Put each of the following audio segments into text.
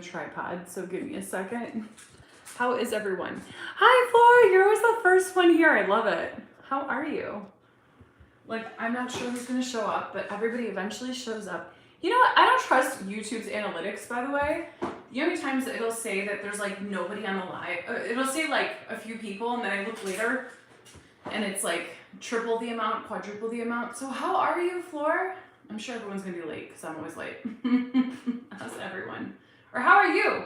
tripod, so give me a second. How is everyone? Hi, Flora, you're always the first one here. I love it. How are you? Like, I'm not sure who's gonna show up, but everybody eventually shows up. You know what? I don't trust YouTube's analytics, by the way. You know how many times it'll say that there's like nobody on the live? It'll say like a few people, and then I look later, and it's like triple the amount, quadruple the amount. So how are you, Flora? I'm sure everyone's gonna be late because I'm always late. How's everyone? Or how are you?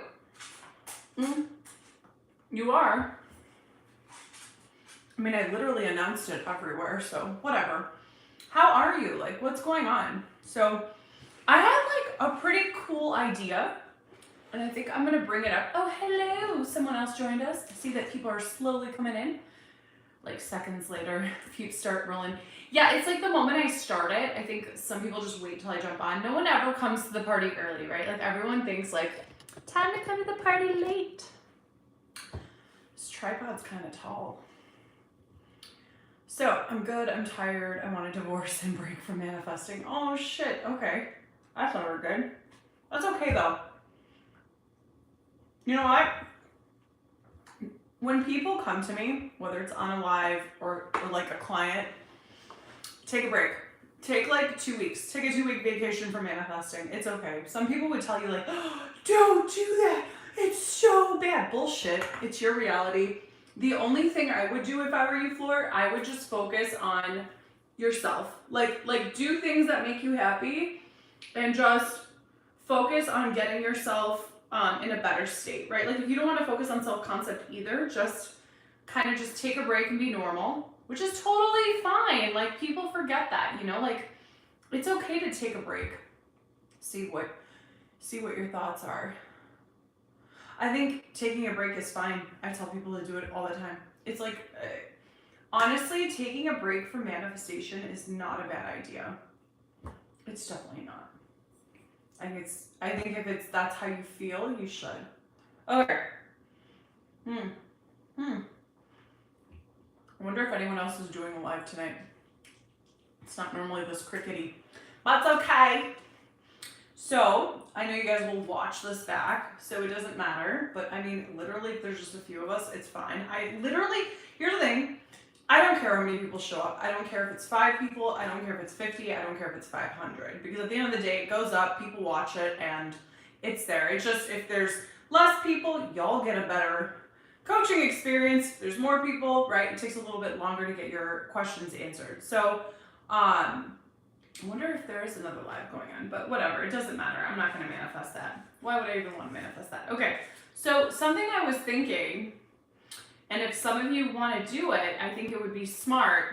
You are? I mean, I literally announced it everywhere, so whatever. How are you? Like, what's going on? So I had like a pretty cool idea, and I think I'm gonna bring it up. Oh, hello, someone else joined us. I see that people are slowly coming in. Like seconds later, people start rolling. Yeah, it's like the moment I start it, I think some people just wait till I jump on. No one ever comes to the party early, right? Like everyone thinks like, time to come to the party late. This tripod's kind of tall. So I'm good, I'm tired, I want a divorce and break from manifesting. Oh shit, okay. That's never good. That's okay though. You know what? When people come to me, whether it's on a live or like a client, take a break. Take like 2 weeks. Take a 2-week vacation from manifesting. It's okay. Some people would tell you like, oh, don't do that. It's so bad. Bullshit. It's your reality. The only thing I would do if I were you, Floor, I would just focus on yourself. Like do things that make you happy and just focus on getting yourself in a better state, right? Like if you don't want to focus on self-concept either, just kind of just take a break and be normal, which is totally fine. Like people forget that, you know, like it's okay to take a break. See what your thoughts are. I think taking a break is fine. I tell people to do it all the time. It's like, honestly, taking a break from manifestation is not a bad idea. It's definitely not. I think if that's how you feel, you should. Okay. I wonder if anyone else is doing a live tonight. It's not normally this crickety, but it's okay. So I know you guys will watch this back, so it doesn't matter. But I mean, literally, if there's just a few of us, it's fine. Here's the thing. I don't care how many people show up. I don't care if it's 5 people. I don't care if it's 50. I don't care if it's 500. Because at the end of the day, it goes up, people watch it, and it's there. It's just if there's less people, y'all get a better coaching experience. If there's more people, right? It takes a little bit longer to get your questions answered. So, I wonder if there is another live going on, but whatever. It doesn't matter. I'm not going to manifest that. Why would I even want to manifest that? Okay. So something I was thinking, and if some of you want to do it, I think it would be smart.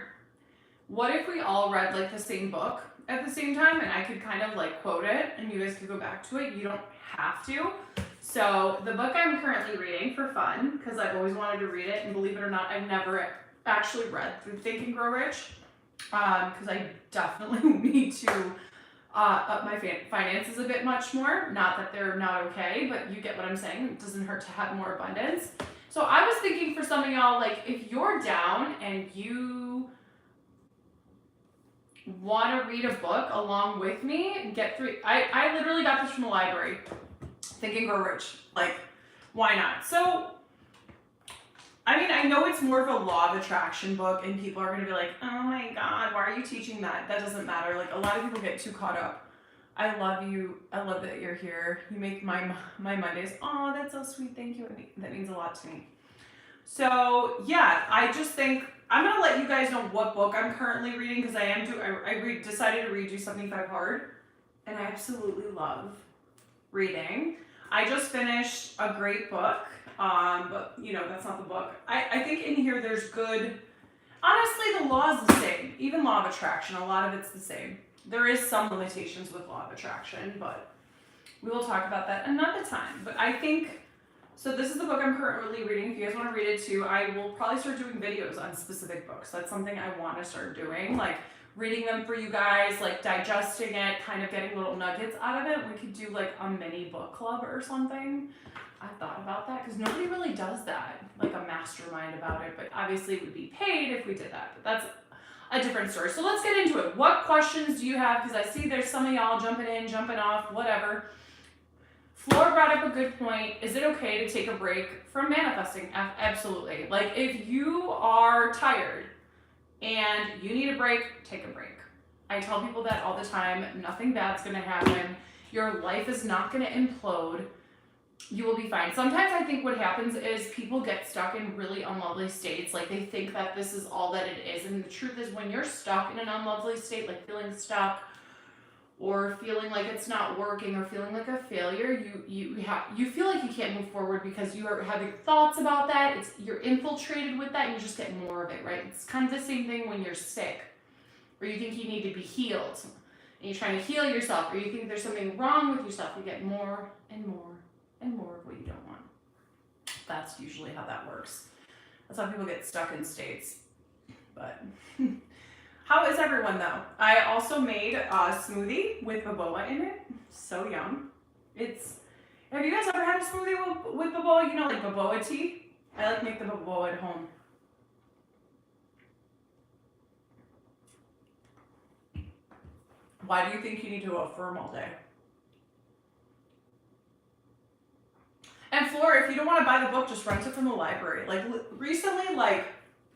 What if we all read like the same book at the same time, and I could kind of like quote it and you guys could go back to it? You don't have to. So the book I'm currently reading for fun, because I've always wanted to read it, and believe it or not, I've never actually read through Think and Grow Rich, because I definitely need to up my finances a bit much more. Not that they're not okay, but you get what I'm saying. It doesn't hurt to have more abundance. So I was thinking for some of y'all, like if you're down and you want to read a book along with me, get through. I literally got this from the library. Think and Grow Rich. Like, why not? So, I mean, I know it's more of a law of attraction book, and people are going to be like, oh my God, why are you teaching that? That doesn't matter. Like, a lot of people get too caught up. I love you. I love that you're here. You make my Mondays. Oh, that's so sweet. Thank you. That means a lot to me. So, yeah, I just think I'm going to let you guys know what book I'm currently reading, because I decided to read Do Something 5 Hard, and I absolutely love reading. I just finished a great book. But you know, that's not the book. I think in here there's good, honestly, the law is the same. Even law of attraction, a lot of it's the same. There is some limitations with law of attraction, but we will talk about that another time. But I think, so this is the book I'm currently reading. If you guys want to read it too, I will probably start doing videos on specific books. That's something I want to start doing, like reading them for you guys, like digesting it, kind of getting little nuggets out of it. We could do like a mini book club or something. I thought about that because nobody really does that, like a mastermind about it, but obviously it would be paid if we did that, but that's a different story. So let's get into it. What questions do you have? Because I see there's some of y'all jumping in, jumping off, whatever. Flora brought up a good point. Is it okay to take a break from manifesting? Absolutely. Like if you are tired and you need a break, take a break. I tell people that all the time. Nothing bad's gonna happen. Your life is not gonna implode. You will be fine. Sometimes I think what happens is people get stuck in really unlovely states. Like they think that this is all that it is. And the truth is when you're stuck in an unlovely state, like feeling stuck, or feeling like it's not working, or feeling like a failure, you feel like you can't move forward because you are having thoughts about that. You're infiltrated with that, and you just get more of it, right? It's kind of the same thing when you're sick, or you think you need to be healed, and you're trying to heal yourself, or you think there's something wrong with yourself. You get more and more and more of what you don't want. That's usually how that works. That's how people get stuck in states. But how is everyone though? I also made a smoothie with baboa in it. So yum. Have you guys ever had a smoothie with baboa? You know, like baboa tea? I like to make the baboa at home. Why do you think you need to affirm all day? And Flora, if you don't want to buy the book, just rent it from the library. Like recently, like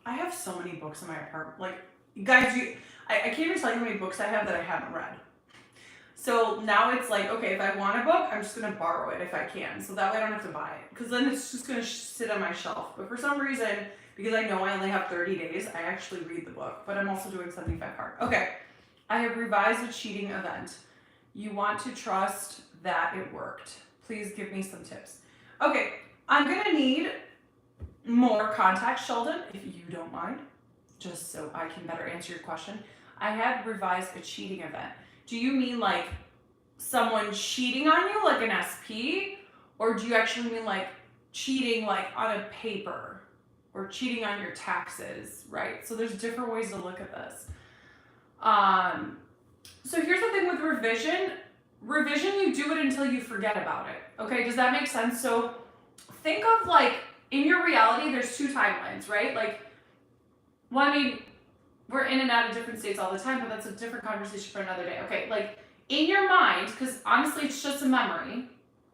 I have so many books in my apartment. Like guys, I can't even tell you how many books I have that I haven't read. So now it's like, okay, if I want a book, I'm just gonna borrow it if I can. So that way I don't have to buy it. Because then it's just gonna sit on my shelf. But for some reason, because I know I only have 30 days, I actually read the book. But I'm also doing 75 hard. Okay, I have revised a cheating event. You want to trust that it worked. Please give me some tips. Okay, I'm gonna need more context, Sheldon, if you don't mind, just so I can better answer your question. I had revised a cheating event. Do you mean like someone cheating on you, like an SP? Or do you actually mean like cheating like on a paper? Or cheating on your taxes, right? So there's different ways to look at this. So here's the thing with revision. Revision, you do it until you forget about it. Okay, does that make sense? So think of like, in your reality, there's two timelines, right? Like, well, I mean, we're in and out of different states all the time, but that's a different conversation for another day. Okay, like in your mind, because honestly, it's just a memory,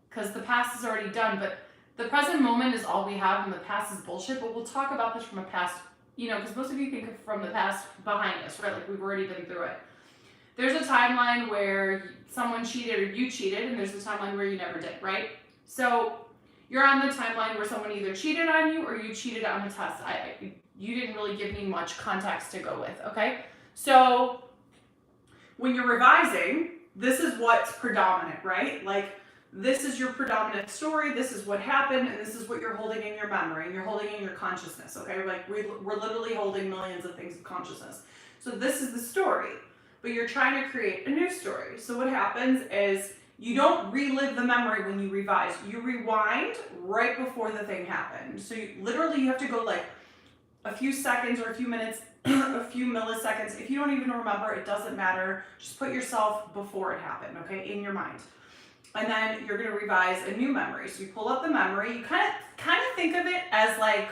because the past is already done, but the present moment is all we have, and the past is bullshit. But we'll talk about this from a past, you know, because most of you think of from the past behind us, right? Like we've already been through it. There's a timeline where someone cheated or you cheated, and there's a timeline where you never did, right? So you're on the timeline where someone either cheated on you or you cheated on the test. You didn't really give me much context to go with, okay? So when you're revising, this is what's predominant, right? Like this is your predominant story, this is what happened, and this is what you're holding in your memory, and you're holding in your consciousness, okay? Like we're literally holding millions of things of consciousness. So this is the story, but you're trying to create a new story. So what happens is you don't relive the memory when you revise. You rewind right before the thing happened. So you have to go like a few seconds or a few minutes, a few milliseconds. If you don't even remember, it doesn't matter. Just put yourself before it happened, okay, in your mind. And then you're gonna revise a new memory. So you pull up the memory. You kind of think of it as like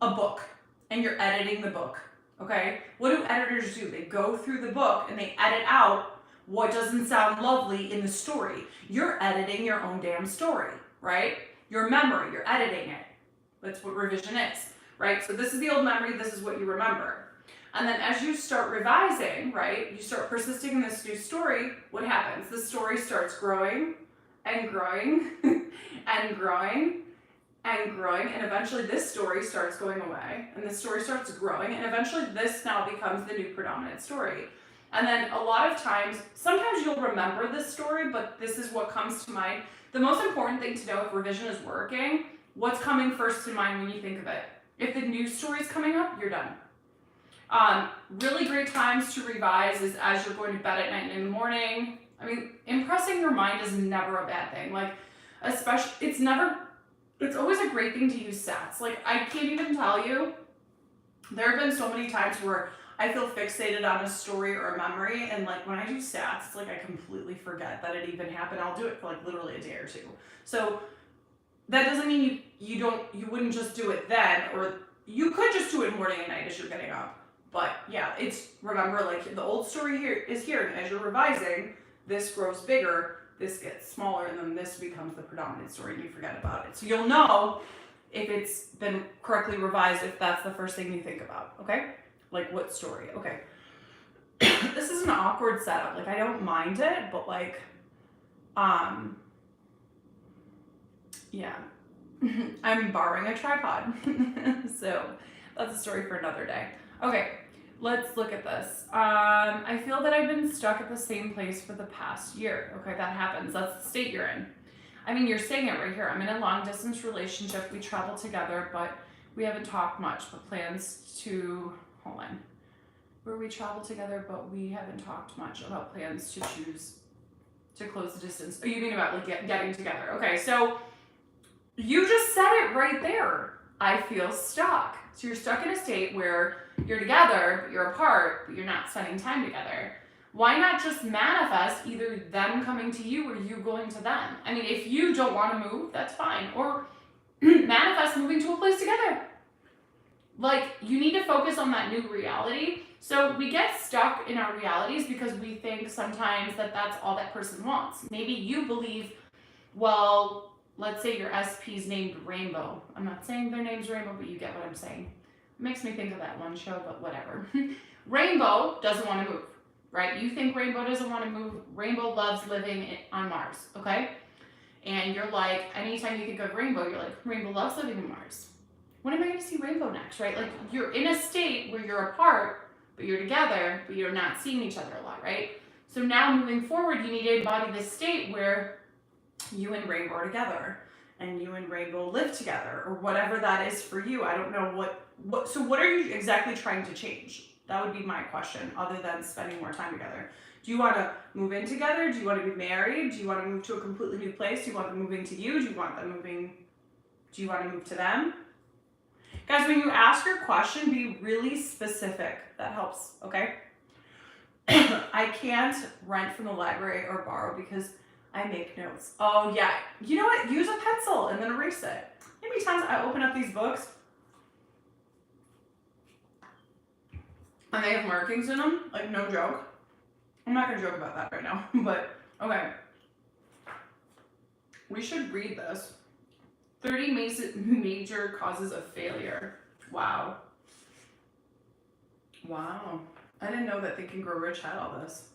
a book, and you're editing the book, okay? What do editors do? They go through the book and they edit out what doesn't sound lovely in the story. You're editing your own damn story, right? Your memory, you're editing it. That's what revision is, right? So this is the old memory, this is what you remember. And then as you start revising, right, you start persisting in this new story, what happens? The story starts growing and growing and growing and growing, and eventually this story starts going away, and this story starts growing, and eventually this now becomes the new predominant story. And then a lot of times, sometimes you'll remember this story, but this is what comes to mind. The most important thing to know if revision is working, what's coming first to mind when you think of it. If the new story is coming up, you're done. Really great times to revise is as you're going to bed at night and in the morning. I mean, impressing your mind is never a bad thing. Like, especially, it's always a great thing to use sats. Like, I can't even tell you, there have been so many times where I feel fixated on a story or a memory, and like when I do stats, it's like I completely forget that it even happened. I'll do it for like literally a day or two. So that doesn't mean you wouldn't just do it then, or you could just do it morning and night as you're getting up. But yeah, remember like the old story here is here, and as you're revising, this grows bigger, this gets smaller and then this becomes the predominant story and you forget about it. So you'll know if it's been correctly revised if that's the first thing you think about, okay? Like what story, okay. This is an awkward setup. Like I don't mind it, but like, yeah. I'm borrowing a tripod. So that's a story for another day. Okay, let's look at this. I feel that I've been stuck at the same place for the past year. Okay, that happens. That's the state you're in. I mean, you're saying it right here. I'm in a long distance relationship. We travel together, but we haven't talked much, but plans to, hold on. Where we travel together, but we haven't talked much about plans to choose to close the distance. Oh, you mean about like getting together. Okay, so you just said it right there. I feel stuck. So you're stuck in a state where you're together, but you're apart, but you're not spending time together. Why not just manifest either them coming to you or you going to them? I mean, if you don't want to move, that's fine. Or manifest moving to a place together. Like, you need to focus on that new reality. So we get stuck in our realities because we think sometimes that that's all that person wants. Maybe you believe, well, let's say your SP's named Rainbow. I'm not saying their name's Rainbow, but you get what I'm saying. It makes me think of that one show, but whatever. Rainbow doesn't want to move, right? You think Rainbow doesn't want to move. Rainbow loves living on Mars, okay? And you're like, anytime you think of Rainbow, you're like, Rainbow loves living on Mars. When am I going to see Rainbow next, right? Like, you're in a state where you're apart, but you're together, but you're not seeing each other a lot, right? So now moving forward, you need to embody this state where you and Rainbow are together and you and Rainbow live together or whatever that is for you. I don't know so what are you exactly trying to change? That would be my question, other than spending more time together. Do you want to move in together? Do you want to be married? Do you want to move to a completely new place? Do you want them moving to you? Do you want to move to them? Guys, when you ask your question, be really specific. That helps, okay? I can't rent from the library or borrow because I make notes. Oh, yeah. You know what? Use a pencil and then erase it. How many times I open up these books and they have markings in them? Like, no joke. I'm not going to joke about that right now, but okay. We should read this. 30 major causes of failure. Wow. Wow. I didn't know that Think and Grow Rich had all this.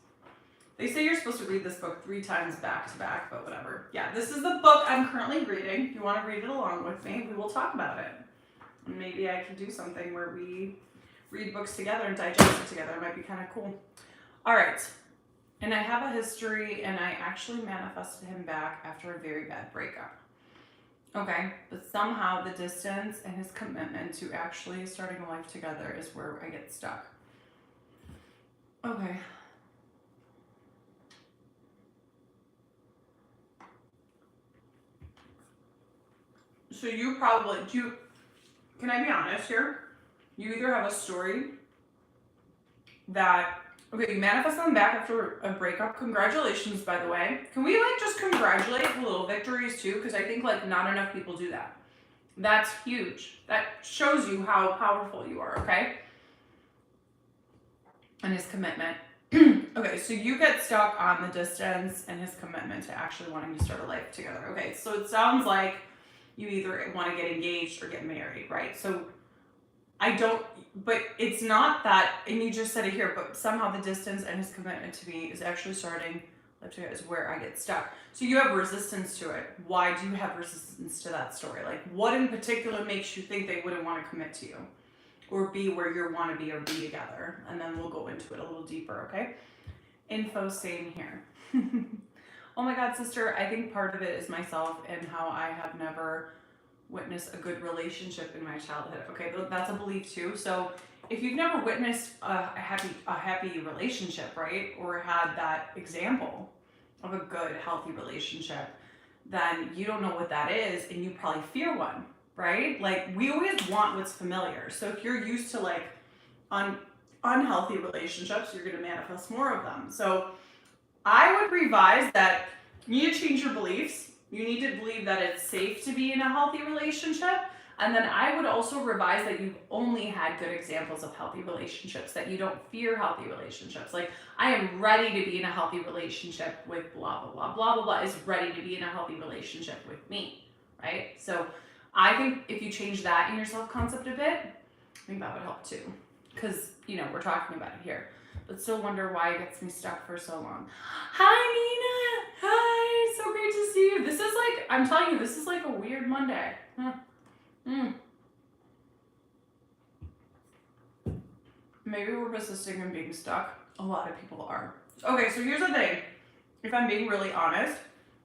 They say you're supposed to read this book 3 times back to back, but whatever. Yeah, this is the book I'm currently reading. If you want to read it along with me, we will talk about it. And maybe I can do something where we read books together and digest it together. It might be kind of cool. All right. And I have a history, and I actually manifested him back after a very bad breakup. Okay, but somehow the distance and his commitment to actually starting a life together is where I get stuck. Okay. So you probably, can I be honest here? You either have a story that, okay, you manifest them back after a breakup. Congratulations, by the way. Can we like just congratulate the little victories too? Because I think like not enough people do that. That's huge. That shows you how powerful you are, okay? And his commitment. Okay, so you get stuck on the distance and his commitment to actually wanting to start a life together. Okay, so it sounds like you either want to get engaged or get married, right? So but it's not that, and you just said it here, but somehow the distance and his commitment to me is actually starting life together is where I get stuck. So you have resistance to it. Why do you have resistance to that story? Like, what in particular makes you think they wouldn't want to commit to you or be where you want to be or be together? And then we'll go into it a little deeper, okay? Info same here. Oh my God, sister, I think part of it is myself and how I have never witnessed a good relationship in my childhood. Okay, that's a belief too. So if you've never witnessed a happy relationship, right, or had that example of a good, healthy relationship, then you don't know what that is, and you probably fear one, right? Like, we always want what's familiar. So if you're used to like unhealthy relationships, you're going to manifest more of them. So I would revise that you need to change your beliefs. You need to believe that it's safe to be in a healthy relationship. And then I would also revise that you've only had good examples of healthy relationships, that you don't fear healthy relationships. Like, I am ready to be in a healthy relationship with blah, blah, blah, blah, blah, blah, is ready to be in a healthy relationship with me, right? So I think if you change that in your self-concept a bit, I think that would help too. Because, you know, we're talking about it here. But still wonder why it gets me stuck for so long. Hi, Nina! Hi! So great to see you. This is like, I'm telling you, this is like a weird Monday. Huh. Maybe we're persisting in being stuck. A lot of people are. Okay, so here's the thing. If I'm being really honest,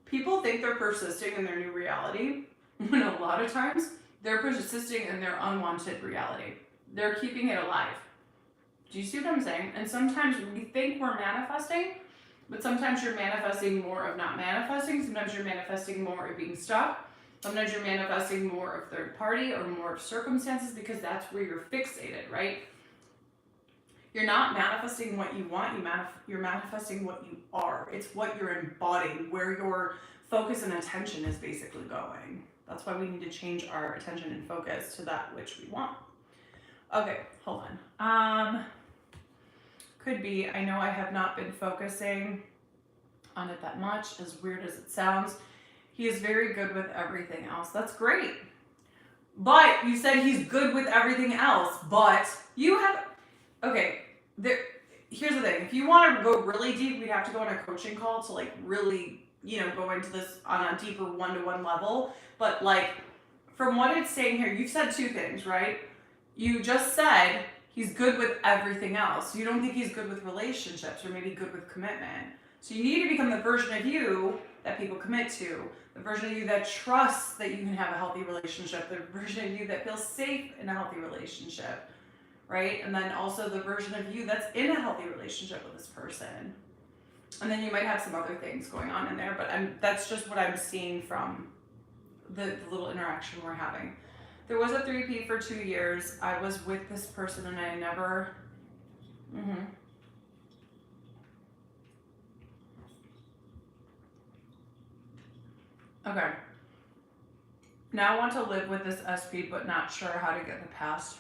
people think they're persisting in their new reality, when a lot of times they're persisting in their unwanted reality. They're keeping it alive. Do you see what I'm saying? And sometimes we think we're manifesting, but sometimes you're manifesting more of not manifesting. Sometimes you're manifesting more of being stuck. Sometimes you're manifesting more of third party or more of circumstances, because that's where you're fixated, right? You're not manifesting what you want, you're manifesting what you are. It's what you're embodying, where your focus and attention is basically going. That's why we need to change our attention and focus to that which we want. Okay, hold on. Could be, I know I have not been focusing on it that much, as weird as it sounds. He is very good with everything else. That's great. But you said he's good with everything else, but you have, okay, here's the thing. If you want to go really deep, we'd have to go on a coaching call to like really, you know, go into this on a deeper one-to-one level. But like, from what it's saying here, you've said two things, right? You just said he's good with everything else. You don't think he's good with relationships, or maybe good with commitment. So you need to become the version of you that people commit to, the version of you that trusts that you can have a healthy relationship, the version of you that feels safe in a healthy relationship, right? And then also the version of you that's in a healthy relationship with this person. And then you might have some other things going on in there, but that's just what I'm seeing from the little interaction we're having. There was a 3P for 2 years. I was with this person and I never, Okay. Now I want to live with this SP, but not sure how to get the past.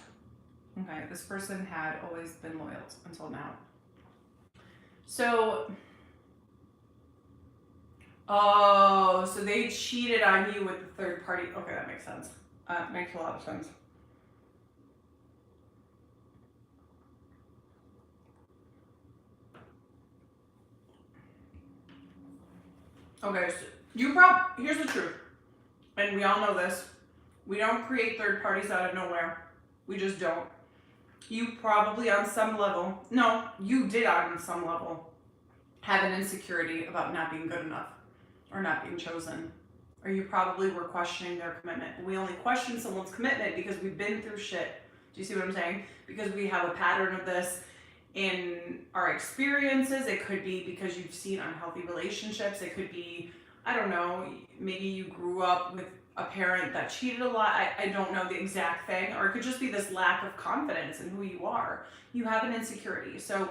Okay, this person had always been loyal until now. So, oh, so they cheated on you with the third party. Okay, that makes sense. Makes a lot of sense. Okay, so here's the truth, and we all know this. We don't create third parties out of nowhere. We just don't. You probably on some level, no, you did on some level have an insecurity about not being good enough or not being chosen. Or you probably were questioning their commitment. We only question someone's commitment because we've been through shit. Do you see what I'm saying? Because we have a pattern of this in our experiences. It could be because you've seen unhealthy relationships. It could be, I don't know, maybe you grew up with a parent that cheated a lot. I don't know the exact thing. Or it could just be this lack of confidence in who you are. You have an insecurity. So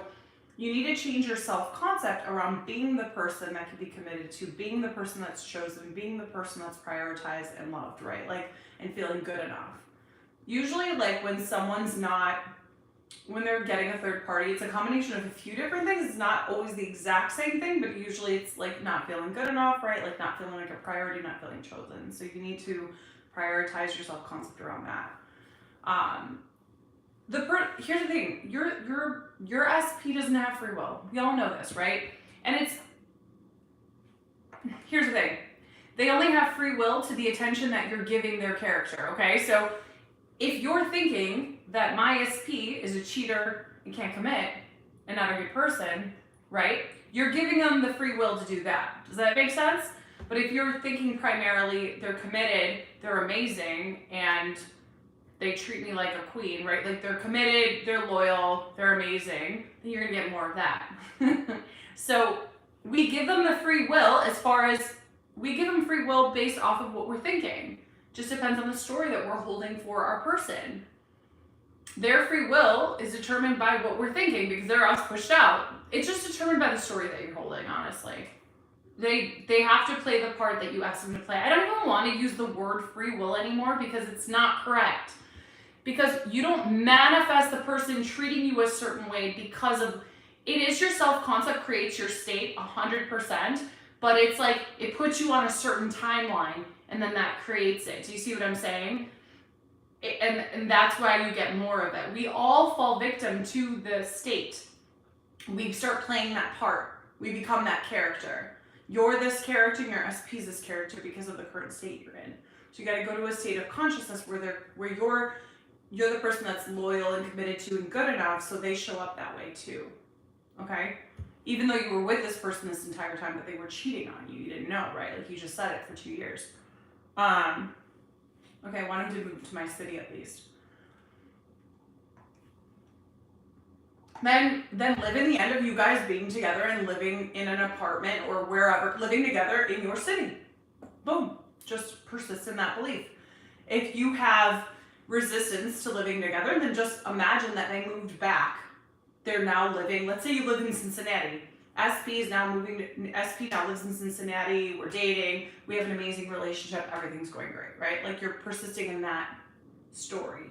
you need to change your self-concept around being the person that can be committed to, being the person that's chosen, being the person that's prioritized and loved, right? Like, and feeling good enough. Usually, like, when someone's not, when they're getting a third party, it's a combination of a few different things. It's not always the exact same thing, but usually it's like not feeling good enough, right? Like not feeling like a priority, not feeling chosen. So you need to prioritize your self-concept around that. Here's the thing, your SP doesn't have free will. We all know this, right? And here's the thing, they only have free will to the attention that you're giving their character, okay? So if you're thinking that my SP is a cheater and can't commit and not a good person, right? You're giving them the free will to do that. Does that make sense? But if you're thinking primarily they're committed, they're amazing, and they treat me like a queen, right? Like they're committed, they're loyal, they're amazing, then you're gonna get more of that. So we give them the free will we give them free will based off of what we're thinking. Just depends on the story that we're holding for our person. Their free will is determined by what we're thinking because they're us pushed out. It's just determined by the story that you're holding, honestly. they have to play the part that you ask them to play. I don't even want to use the word free will anymore because it's not correct. Because you don't manifest the person treating you a certain way because of, it is your self-concept creates your state 100%, but it's like, it puts you on a certain timeline and then that creates it. Do you see what I'm saying? And that's why you get more of it. We all fall victim to the state. We start playing that part. We become that character. You're this character and your SP is this character because of the current state you're in. So you got to go to a state of consciousness where you're the person that's loyal and committed to and good enough, so they show up that way too. Okay? Even though you were with this person this entire time, but they were cheating on you. You didn't know, right? Like you just said it for 2 years. Okay, I want him to move to my city at least. Then live in the end of you guys being together and living in an apartment or wherever, living together in your city. Boom. Just persist in that belief. If you have resistance to living together, then just imagine that they moved back. They're now living, let's say you live in Cincinnati. SP now lives in Cincinnati, we're dating, we have an amazing relationship, everything's going great, right? Like you're persisting in that story.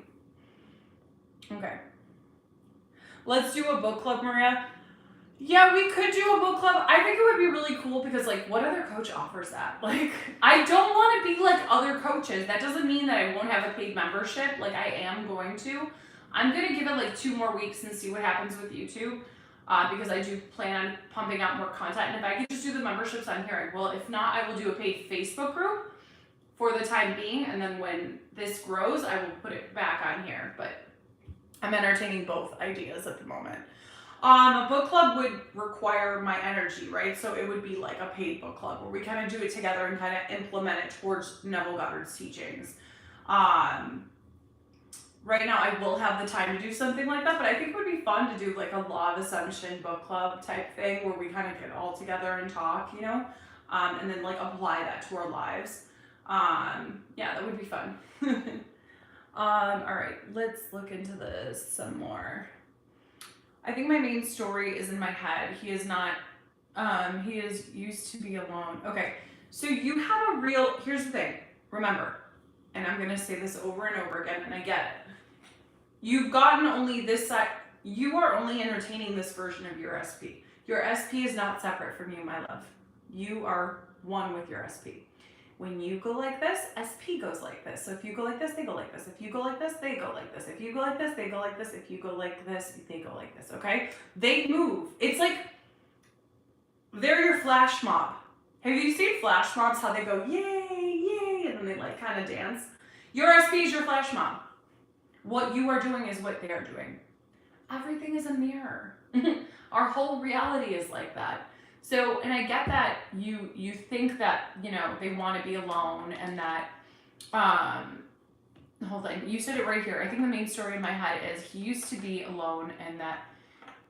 Okay. Let's do a book club, Maria. Yeah, we could do a book club. I think it would be really cool because like what other coach offers that? Like I don't want to be like other coaches. That doesn't mean that I won't have a paid membership. Like I am going to. I'm going to give it like 2 more weeks and see what happens with YouTube. Because I do plan on pumping out more content. And if I can just do the memberships on here, I will. If not, I will do a paid Facebook group for the time being. And then when this grows, I will put it back on here. But I'm entertaining both ideas at the moment. A book club would require my energy, right? So it would be like a paid book club where we kind of do it together and kind of implement it towards Neville Goddard's teachings. Right now, I will have the time to do something like that, but I think it would be fun to do like a Law of Assumption book club type thing where we kind of get all together and talk, you know, and then like apply that to our lives. Yeah, that would be fun. All right, let's look into this some more. I think my main story is in my head. He is not, he is used to be alone. Okay, so you have a real, here's the thing, remember, and I'm going to say this over and over again, and I get it. You've gotten only this side, you are only entertaining this version of your SP. Your SP is not separate from you, my love. You are one with your SP. When you go like this, SP goes like this. So if you go like this, they go like this. If you go like this, they go like this. If you go like this, they go like this. If you go like this, they go like this, okay? They move. It's like, they're your flash mob. Have you seen flash mobs, how they go, yay, yay, and then they like kind of dance? Your SP is your flash mob. What you are doing is what they are doing. Everything is a mirror. Our whole reality is like that. So, and I get that you think that, you know, they want to be alone and that, the whole thing, you said it right here. I think the main story in my head is he used to be alone and that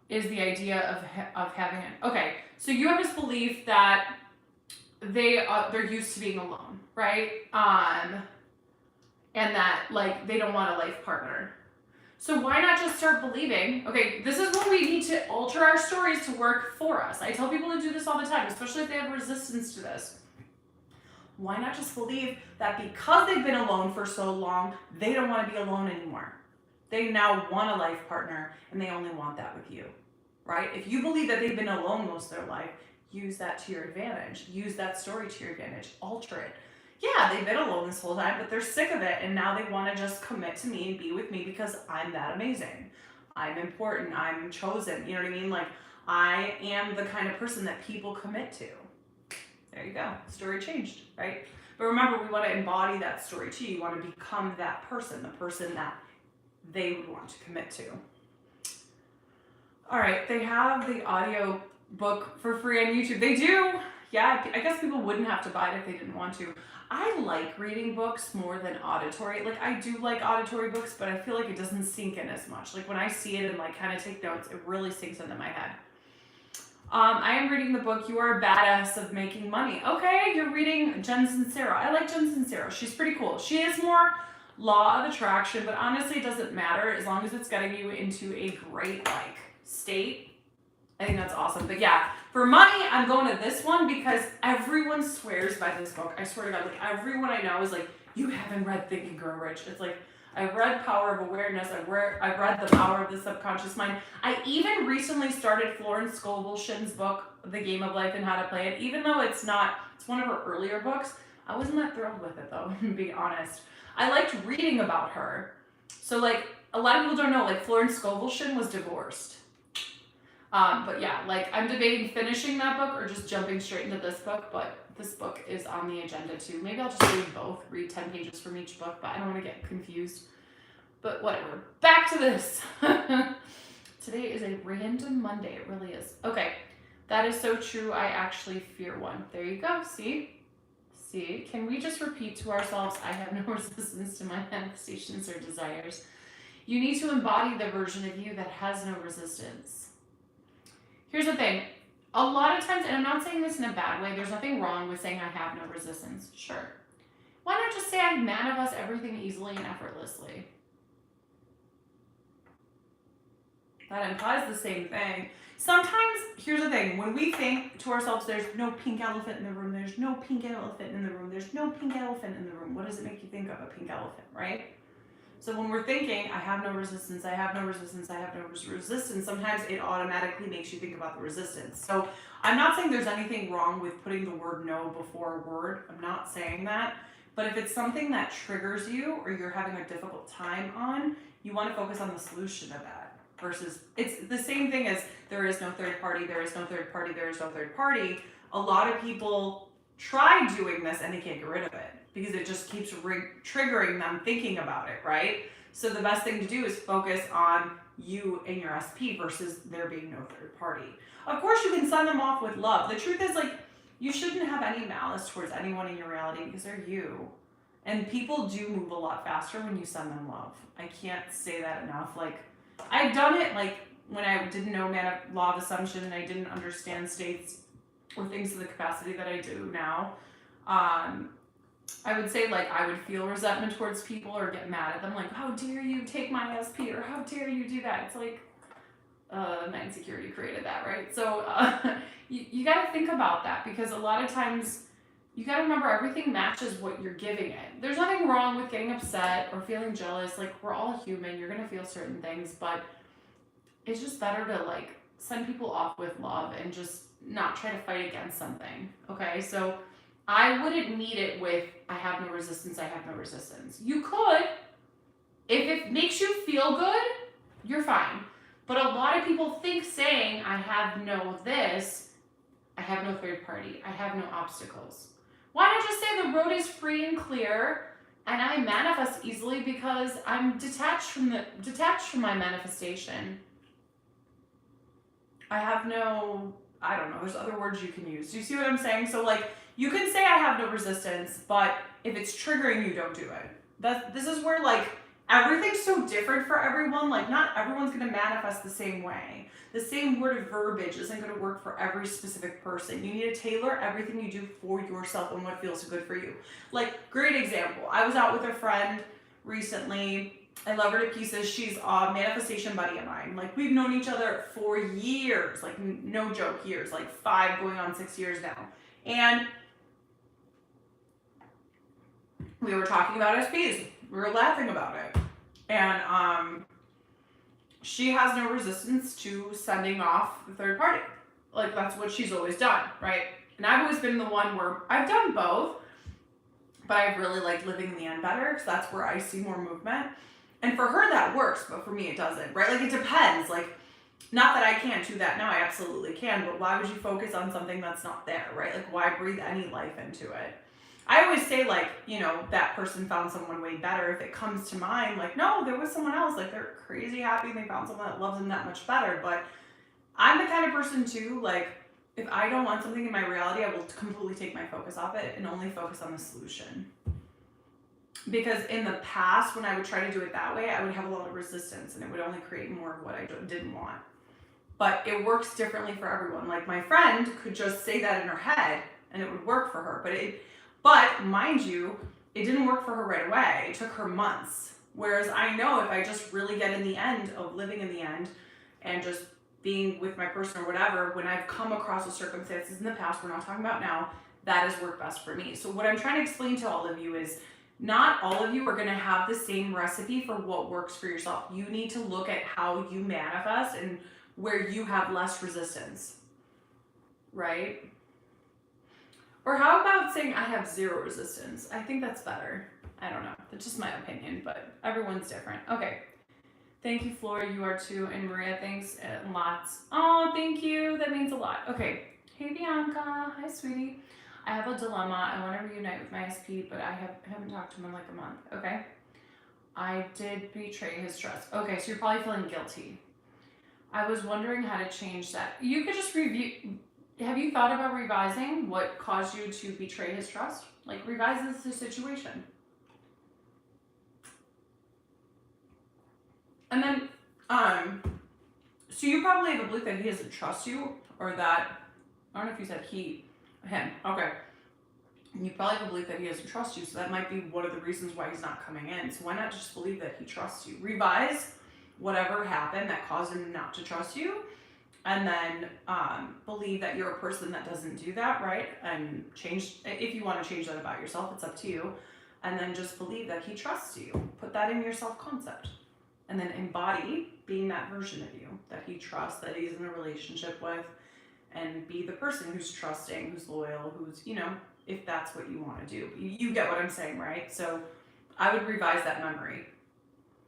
is the idea of having it. Okay, so you have this belief that they're used to being alone, right? And that like they don't want a life partner. So why not just start believing, okay, this is when we need to alter our stories to work for us. I tell people to do this all the time, especially if they have resistance to this. Why not just believe that because they've been alone for so long, they don't want to be alone anymore. They now want a life partner and they only want that with you, right? If you believe that they've been alone most of their life, use that to your advantage. Use that story to your advantage. Alter it. Yeah, they've been alone this whole time, but they're sick of it, and now they want to just commit to me and be with me because I'm that amazing. I'm important. I'm chosen. You know what I mean? Like, I am the kind of person that people commit to. There you go. Story changed, right? But remember, we want to embody that story too. You want to become that person, the person that they would want to commit to. All right, they have the audio book for free on YouTube. They do. Yeah, I guess people wouldn't have to buy it if they didn't want to. I like reading books more than auditory. Like, I do like auditory books, but I feel like it doesn't sink in as much. Like, when I see it and, like, kind of take notes, it really sinks into my head. I am reading the book, You Are a Badass of Making Money. Okay, you're reading Jen Sincero. I like Jen Sincero. She's pretty cool. She is more law of attraction, but honestly, it doesn't matter as long as it's getting you into a great, like, state. I think that's awesome. But yeah, for money, I'm going to this one because everyone swears by this book. I swear to God, like everyone I know is like, you haven't read Think and Grow Rich. It's like, I've read Power of Awareness. I've read The Power of the Subconscious Mind. I even recently started Florence Scovel Shinn's book, The Game of Life and How to Play It. Even though it's one of her earlier books, I wasn't that thrilled with it though, to be honest. I liked reading about her. So like, a lot of people don't know, like Florence Scovel Shinn was divorced. But yeah, like I'm debating finishing that book or just jumping straight into this book, but this book is on the agenda too. Maybe I'll just read both, read 10 pages from each book, but I don't want to get confused. But whatever, back to this. Today is a random Monday, it really is. Okay, that is so true, I actually fear one. There you go, see? Can we just repeat to ourselves, I have no resistance to my manifestations or desires. You need to embody the version of you that has no resistance. Here's the thing, a lot of times, and I'm not saying this in a bad way, there's nothing wrong with saying I have no resistance, sure. Why not just say I manifest everything easily and effortlessly? That implies the same thing. Sometimes, here's the thing, when we think to ourselves, there's no pink elephant in the room, there's no pink elephant in the room, there's no pink elephant in the room, what does it make you think of, a pink elephant, right? So when we're thinking, I have no resistance, I have no resistance, I have no resistance, sometimes it automatically makes you think about the resistance. So I'm not saying there's anything wrong with putting the word no before a word. I'm not saying that. But if it's something that triggers you or you're having a difficult time on, you want to focus on the solution of that. Versus, it's the same thing as there is no third party, there is no third party, there is no third party. A lot of people try doing this and they can't get rid of it, because it just keeps triggering them thinking about it, right? So the best thing to do is focus on you and your SP versus there being no third party. Of course, you can send them off with love. The truth is, like, you shouldn't have any malice towards anyone in your reality because they're you. And people do move a lot faster when you send them love. I can't say that enough. Like, I've done it, like, when I didn't know law of assumption and I didn't understand states or things to the capacity that I do now. I would say, like, I would feel resentment towards people or get mad at them, like, how dare you take my SP, or how dare you do that? It's like, night security created that, right? So you got to think about that, because a lot of times you got to remember everything matches what you're giving it. There's nothing wrong with getting upset or feeling jealous. Like, we're all human. You're going to feel certain things, but it's just better to, like, send people off with love and just not try to fight against something, okay? So I wouldn't meet it with, I have no resistance, I have no resistance. You could. If it makes you feel good, you're fine. But a lot of people think saying, I have no this, I have no third party, I have no obstacles. Why not just say the road is free and clear, and I manifest easily because I'm detached from my manifestation. I have no, I don't know, there's other words you can use. Do you see what I'm saying? So, like, you can say I have no resistance, but if it's triggering you, don't do it. This is where, like, everything's so different for everyone. Like, not everyone's going to manifest the same way. The same word of verbiage isn't going to work for every specific person. You need to tailor everything you do for yourself and what feels good for you. Like, great example. I was out with a friend recently. I love her to pieces. She's a manifestation buddy of mine. Like, we've known each other for years. Like, no joke, years. Like, 5 going on 6 years now. And we were talking about SPs. We were laughing about it. And she has no resistance to sending off the third party. Like, that's what she's always done, right? And I've always been the one where I've done both, but I've really liked living in the end better, because that's where I see more movement. And for her, that works, but for me, it doesn't, right? Like, it depends. Like, not that I can't do that now, I absolutely can, but why would you focus on something that's not there, right? Like, why breathe any life into it? I always say, like, you know, that person found someone way better. If it comes to mind, like, no, there was someone else. Like, they're crazy happy they found someone that loves them that much better. But I'm the kind of person, too, like, if I don't want something in my reality, I will completely take my focus off it and only focus on the solution. Because in the past, when I would try to do it that way, I would have a lot of resistance, and it would only create more of what I didn't want. But it works differently for everyone. Like, my friend could just say that in her head, and it would work for her. But mind you, it didn't work for her right away. It took her months. Whereas I know if I just really get in the end of living in the end and just being with my person or whatever, when I've come across the circumstances in the past, we're not talking about now, that has worked best for me. So what I'm trying to explain to all of you is not all of you are going to have the same recipe for what works for yourself. You need to look at how you manifest and where you have less resistance, right? Or how about saying I have zero resistance? I think that's better. I don't know. That's just my opinion, but everyone's different. Okay. Thank you, Flora. You are too. And Maria, thanks lots. Oh, thank you. That means a lot. Okay. Hey, Bianca. Hi, sweetie. I have a dilemma. I want to reunite with my SP, but I haven't talked to him in like a month. Okay. I did betray his trust. Okay, so you're probably feeling guilty. I was wondering how to change that. You could just review. Have you thought about revising what caused you to betray his trust? Like, revise the situation. And then, so you probably have a belief that he doesn't trust you, or that, I don't know if you said him, okay. You probably have a belief that he doesn't trust you, so that might be one of the reasons why he's not coming in. So why not just believe that he trusts you? Revise whatever happened that caused him not to trust you, and then believe that you're a person that doesn't do that, right? And change, if you want to change that about yourself, it's up to you. And then just believe that he trusts you. Put that in your self-concept. And then embody being that version of you that he trusts, that he's in a relationship with, and be the person who's trusting, who's loyal, who's, you know, if that's what you want to do. You get what I'm saying, right? So I would revise that memory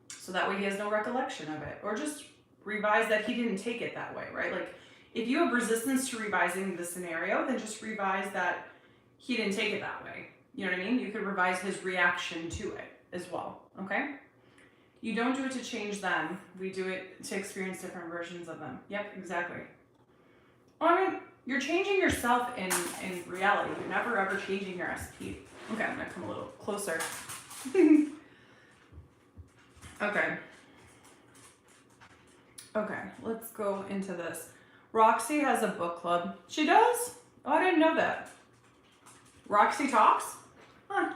so that way he has no recollection of it, or just revise that he didn't take it that way, right? Like, if you have resistance to revising the scenario, then just revise that he didn't take it that way. You know what I mean? You could revise his reaction to it as well, okay? You don't do it to change them. We do it to experience different versions of them. Yep, exactly. Well, I mean, you're changing yourself in reality. You're never ever changing your SP. Okay, I'm gonna come a little closer. Okay. Okay, let's go into this. Roxy has a book club. She does? Oh, I didn't know that. Roxy talks? Huh.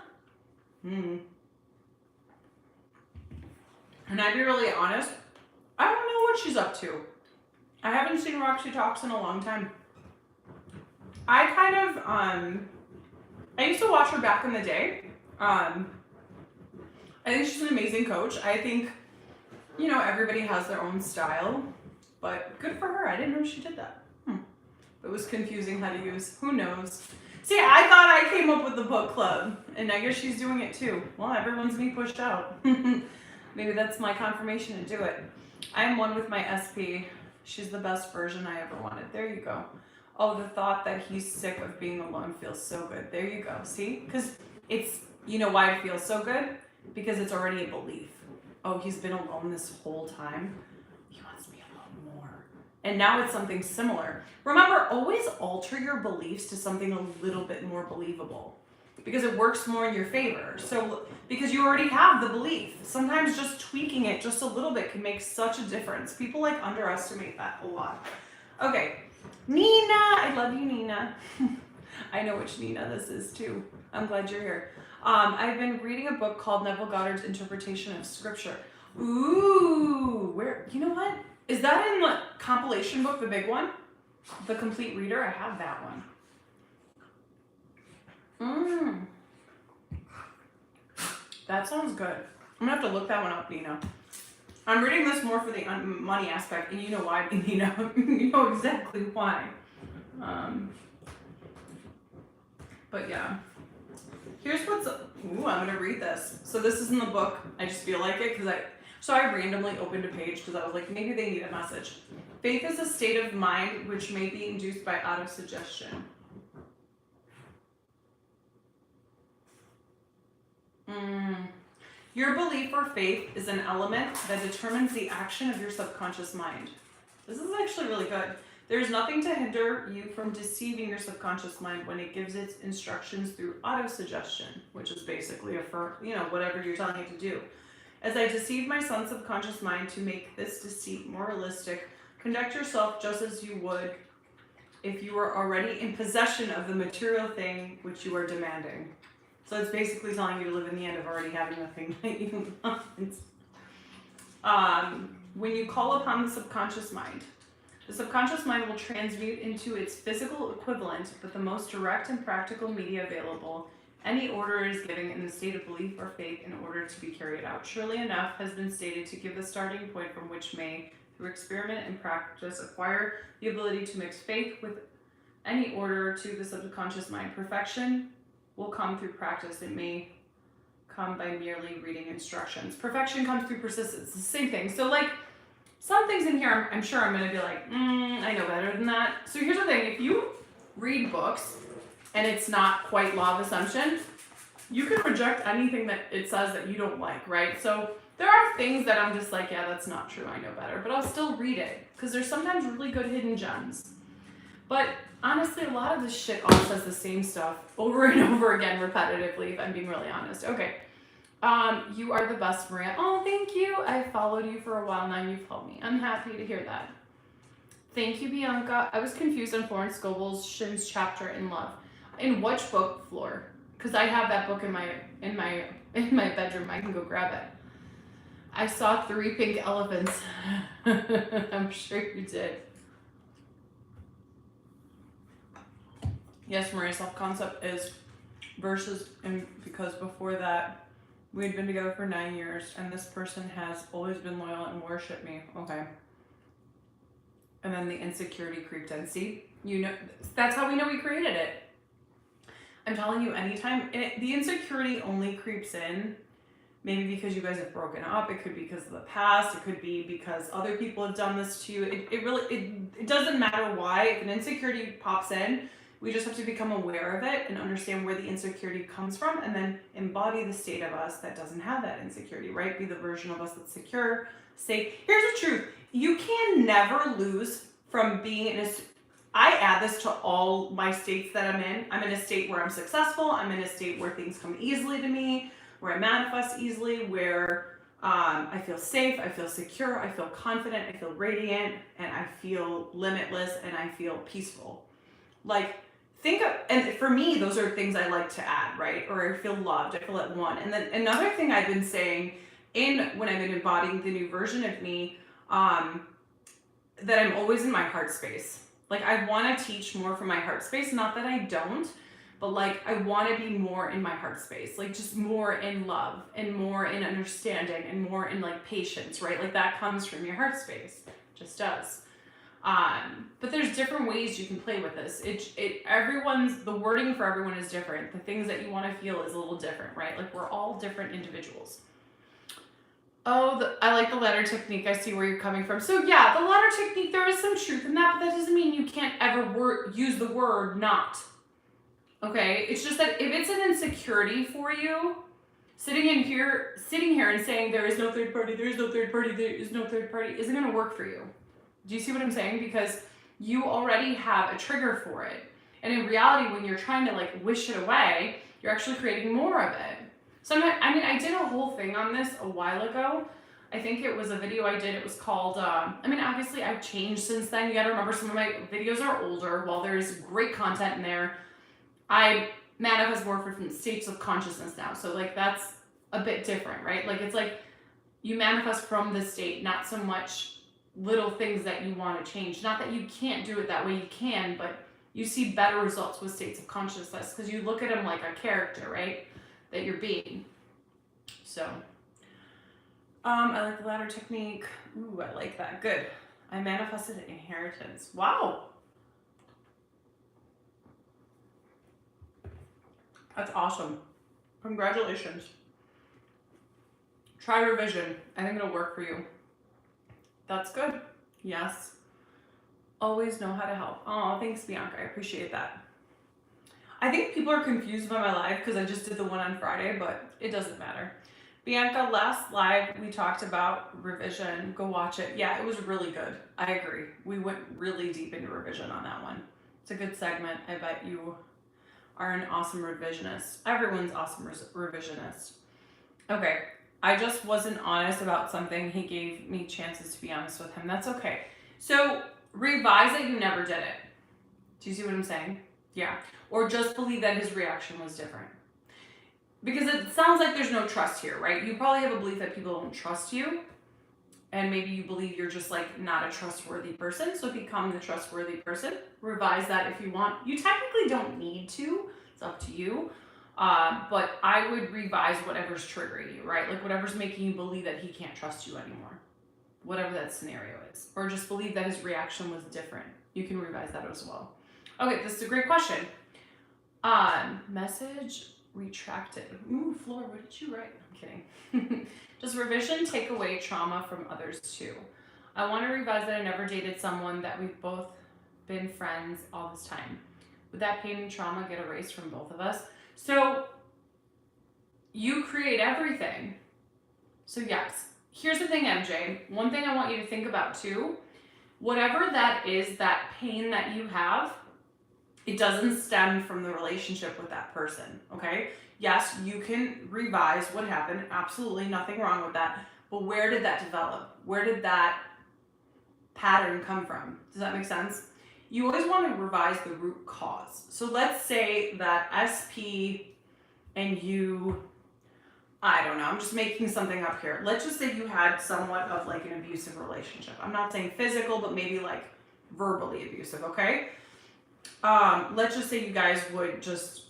And I'd be really honest, I don't know what she's up to. I haven't seen Roxy Talks in a long time. I kind of, I used to watch her back in the day. I think she's an amazing coach. I think, you know, everybody has their own style, but good for her. I didn't know she did that. It was confusing how to use. Who knows? See, I thought I came up with the book club, and I guess she's doing it too. Well, everyone's being pushed out. Maybe that's my confirmation to do it. I am one with my SP. She's the best version I ever wanted. There you go. Oh, the thought that he's sick of being alone feels so good. There you go. See? Because it's, you know why it feels so good? Because it's already a belief. Oh, he's been alone this whole time. He wants me alone more. And now it's something similar. Remember, always alter your beliefs to something a little bit more believable, because it works more in your favor. So, because you already have the belief. Sometimes just tweaking it just a little bit can make such a difference. People like underestimate that a lot. Okay, Nina, I love you, Nina. I know which Nina this is too. I'm glad you're here. I've been reading a book called Neville Goddard's Interpretation of Scripture. Ooh, where, you know what? Is that in the compilation book, the big one? The Complete Reader? I have that one. That sounds good. I'm gonna have to look that one up, Nina. I'm reading this more for the money aspect, and you know why, Nina. You know exactly why. But yeah. Here's what's, ooh, I'm gonna read this. So this is in the book. I just feel like it, so I randomly opened a page because I was like, maybe they need a message. Faith is a state of mind which may be induced by autosuggestion. Your belief or faith is an element that determines the action of your subconscious mind. This is actually really good. There's nothing to hinder you from deceiving your subconscious mind when it gives its instructions through autosuggestion, which is basically whatever you're telling it to do. As I deceive my son's subconscious mind to make this deceit more realistic, conduct yourself just as you would if you were already in possession of the material thing which you are demanding. So it's basically telling you to live in the end of already having the thing that you want. When you call upon the subconscious mind, The subconscious mind will transmute into its physical equivalent, but the most direct and practical media available, any order is given in the state of belief or faith in order to be carried out. Surely enough has been stated to give the starting point from which may, through experiment and practice, acquire the ability to mix faith with any order to the subconscious mind. Perfection will come through practice. It may come by merely reading instructions. Perfection comes through persistence. It's the same thing. So like some things in here, I'm sure I'm going to be like, I know better than that. So here's the thing. If you read books and it's not quite law of assumption, you can reject anything that it says that you don't like, right? So there are things that I'm just like, yeah, that's not true. I know better. But I'll still read it because there's sometimes really good hidden gems. But honestly, a lot of this shit all says the same stuff over and over again repetitively, if I'm being really honest. Okay. You are the best, Maria. Oh, thank you. I followed you for a while now. You've helped me. I'm happy to hear that. Thank you, Bianca. I was confused on Florence Scovel's Shin's chapter in Love. In which book, Flor? Because I have that book in my bedroom. I can go grab it. I saw 3 pink elephants. I'm sure you did. Yes, Maria, self-concept is versus, and because before that, we had been together for 9 years, and this person has always been loyal and worshipped me. Okay. And then the insecurity creeped in. See, you know, that's how we know we created it. I'm telling you, anytime, the insecurity only creeps in, maybe because you guys have broken up. It could be because of the past. It could be because other people have done this to you. It doesn't matter why. If an insecurity pops in, we just have to become aware of it and understand where the insecurity comes from and then embody the state of us that doesn't have that insecurity, right? Be the version of us that's secure, safe. Here's the truth. You can never lose from being in a... I add this to all my states that I'm in. I'm in a state where I'm successful. I'm in a state where things come easily to me, where I manifest easily, where I feel safe, I feel secure, I feel confident, I feel radiant, and I feel limitless, and I feel peaceful. Like, think of, and for me, those are things I like to add, right? Or I feel loved, I feel at one. And then another thing I've been saying when I've been embodying the new version of me, that I'm always in my heart space. Like, I want to teach more from my heart space. Not that I don't, but like, I want to be more in my heart space. Like, just more in love and more in understanding and more in like patience, right? Like, that comes from your heart space. Just does. But there's different ways you can play with this. The wording for everyone is different. The things that you want to feel is a little different, right? Like, we're all different individuals. Oh, I like the ladder technique. I see where you're coming from. So yeah, the ladder technique, there is some truth in that, but that doesn't mean you can't ever use the word not. Okay? It's just that if it's an insecurity for you, sitting here and saying there is no third party, there is no third party, there is no third party, isn't going to work for you. Do you see what I'm saying? Because you already have a trigger for it. And in reality, when you're trying to like wish it away, you're actually creating more of it. I did a whole thing on this a while ago. I think it was a video I did. It was called, obviously I've changed since then. You gotta remember some of my videos are older. While there's great content in there, I manifest more from states of consciousness now. So like, that's a bit different, right? Like, it's like you manifest from the state, not so much little things that you want to change. Not that you can't do it that way, you can, but you see better results with states of consciousness because you look at them like a character, right? That you're being. So, I like the ladder technique. Ooh, I like that. Good. I manifested an inheritance. Wow. That's awesome. Congratulations. Try revision. I think it'll work for you. That's good. Yes. Always know how to help. Oh, thanks, Bianca. I appreciate that. I think people are confused by my live because I just did the one on Friday, but it doesn't matter. Bianca, last live we talked about revision. Go watch it. Yeah, it was really good. I agree. We went really deep into revision on that one. It's a good segment. I bet you are an awesome revisionist. Everyone's awesome revisionist. Okay, I just wasn't honest about something. He gave me chances to be honest with him. That's okay. So revise it, you never did it. Do you see what I'm saying? Yeah. Or just believe that his reaction was different. Because it sounds like there's no trust here, right? You probably have a belief that people don't trust you. and maybe you believe you're just like not a trustworthy person, so become the trustworthy person. Revise that if you want. You technically don't need to, it's up to you. But I would revise whatever's triggering you, right? Like whatever's making you believe that he can't trust you anymore, whatever that scenario is, or just believe that his reaction was different. You can revise that as well. Okay, this is a great question. Message retracted. Ooh, Flora, what did you write? I'm kidding. Does revision take away trauma from others too? I want to revise that I never dated someone that we've both been friends all this time. Would that pain and trauma get erased from both of us? So you create everything. So yes, here's the thing, MJ. One thing I want you to think about too, whatever that is, that pain that you have, it doesn't stem from the relationship with that person, okay? Yes, you can revise what happened. Absolutely nothing wrong with that. But where did that develop? Where did that pattern come from? Does that make sense? You always want to revise the root cause. So let's say that SP and you, I don't know, I'm just making something up here. Let's just say you had somewhat of like an abusive relationship. I'm not saying physical, but maybe like verbally abusive, okay? Let's just say you guys would just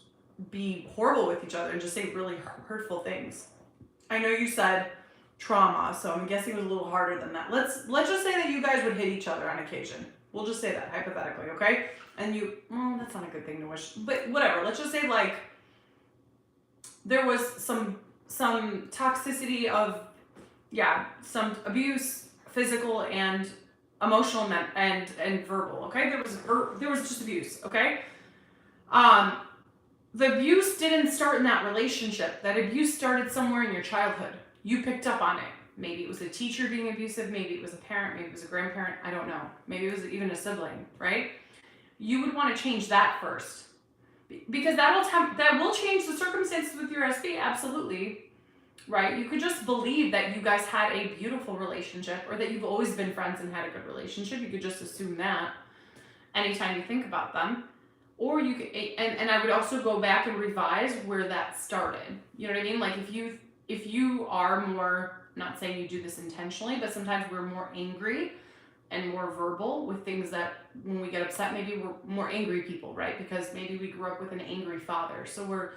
be horrible with each other and just say really hurtful things. I know you said trauma, so I'm guessing it was a little harder than that. Let's just say that you guys would hit each other on occasion. We'll just say that hypothetically, okay? And you, well, that's not a good thing to wish, but whatever. Let's just say like there was some toxicity of, yeah, some abuse, physical and emotional and verbal, okay? There was just abuse, okay? The abuse didn't start in that relationship. That abuse started somewhere in your childhood. You picked up on it. Maybe it was a teacher being abusive, maybe it was a parent, maybe it was a grandparent, I don't know. Maybe it was even a sibling, right? You would want to change that first. Because that will change the circumstances with your SB, absolutely. Right? You could just believe that you guys had a beautiful relationship or that you've always been friends and had a good relationship. You could just assume that anytime you think about them. Or you could, and I would also go back and revise where that started. You know what I mean? Like if you are more, not saying you do this intentionally, but sometimes we're more angry and more verbal with things that when we get upset, maybe we're more angry people, right? Because maybe we grew up with an angry father. So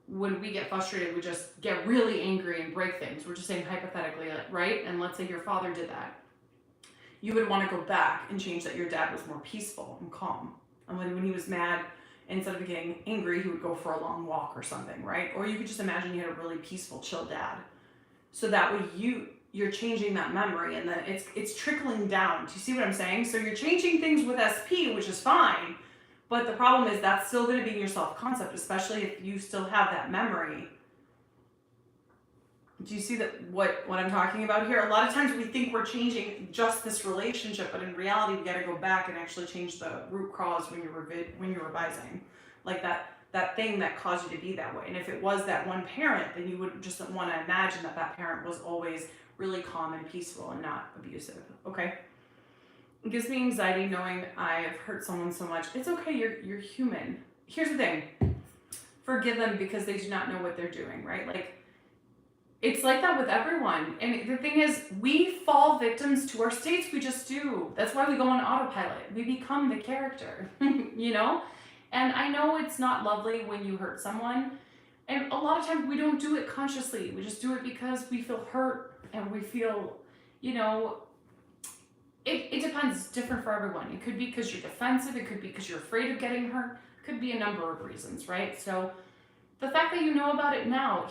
when we get frustrated, we just get really angry and break things. We're just saying hypothetically, right? And let's say your father did that. You would want to go back and change that your dad was more peaceful and calm. And when he was mad, instead of getting angry, he would go for a long walk or something, right? Or you could just imagine you had a really peaceful, chill dad. So that way you're changing that memory and then it's trickling down. Do you see what I'm saying? So you're changing things with SP, which is fine. But the problem is that's still going to be in your self-concept, especially if you still have that memory. Do you see that what I'm talking about here? A lot of times we think we're changing just this relationship, but in reality, we got to go back and actually change the root cause when you're revising, like that thing that caused you to be that way. And if it was that one parent, then you would just want to imagine that parent was always really calm and peaceful and not abusive. Okay. It gives me anxiety knowing I've hurt someone so much. It's okay, you're human. Here's the thing. Forgive them because they do not know what they're doing, right? Like, it's like that with everyone. And the thing is, we fall victims to our states, we just do. That's why we go on autopilot. We become the character, you know? And I know it's not lovely when you hurt someone. And a lot of times we don't do it consciously. We just do it because we feel hurt and we feel, you know, it depends. It's different for everyone. It could be because you're defensive. It could be because you're afraid of getting hurt. It could be a number of reasons, right? So the fact that you know about it now,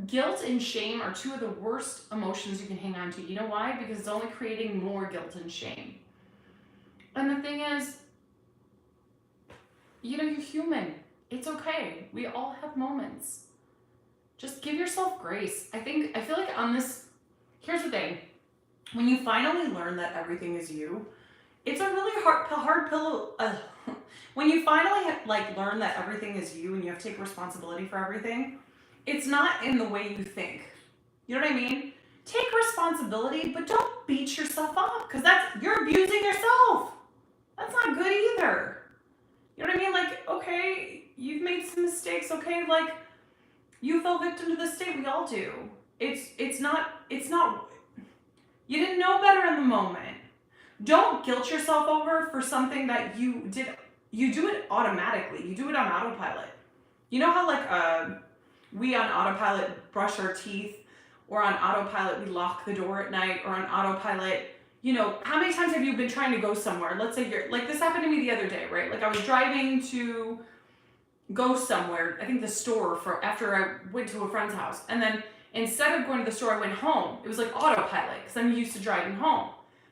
guilt and shame are two of the worst emotions you can hang on to. You know why? Because it's only creating more guilt and shame. And the thing is, you know, you're human. It's okay. We all have moments. Just give yourself grace. I feel like on this, here's the thing. When you finally learn that everything is you, it's a really hard pill. When you finally learn that everything is you and you have to take responsibility for everything, it's not in the way you think. You know what I mean? Take responsibility, but don't beat yourself up because you're abusing yourself. That's not good either. You know what I mean? Like, okay, you've made some mistakes. Okay, like you fell victim to the state. We all do. It's not. You didn't know better in the moment. Don't guilt yourself over for something that you did. You do it automatically. You do it on autopilot. You know how like we on autopilot brush our teeth, or on autopilot we lock the door at night, or on autopilot, you know, how many times have you been trying to go somewhere? Let's say you're, like this happened to me the other day, right? Like I was driving to go somewhere, I think the store, for after I went to a friend's house. And then instead of going to the store, I went home. It was like autopilot because I'm used to driving home.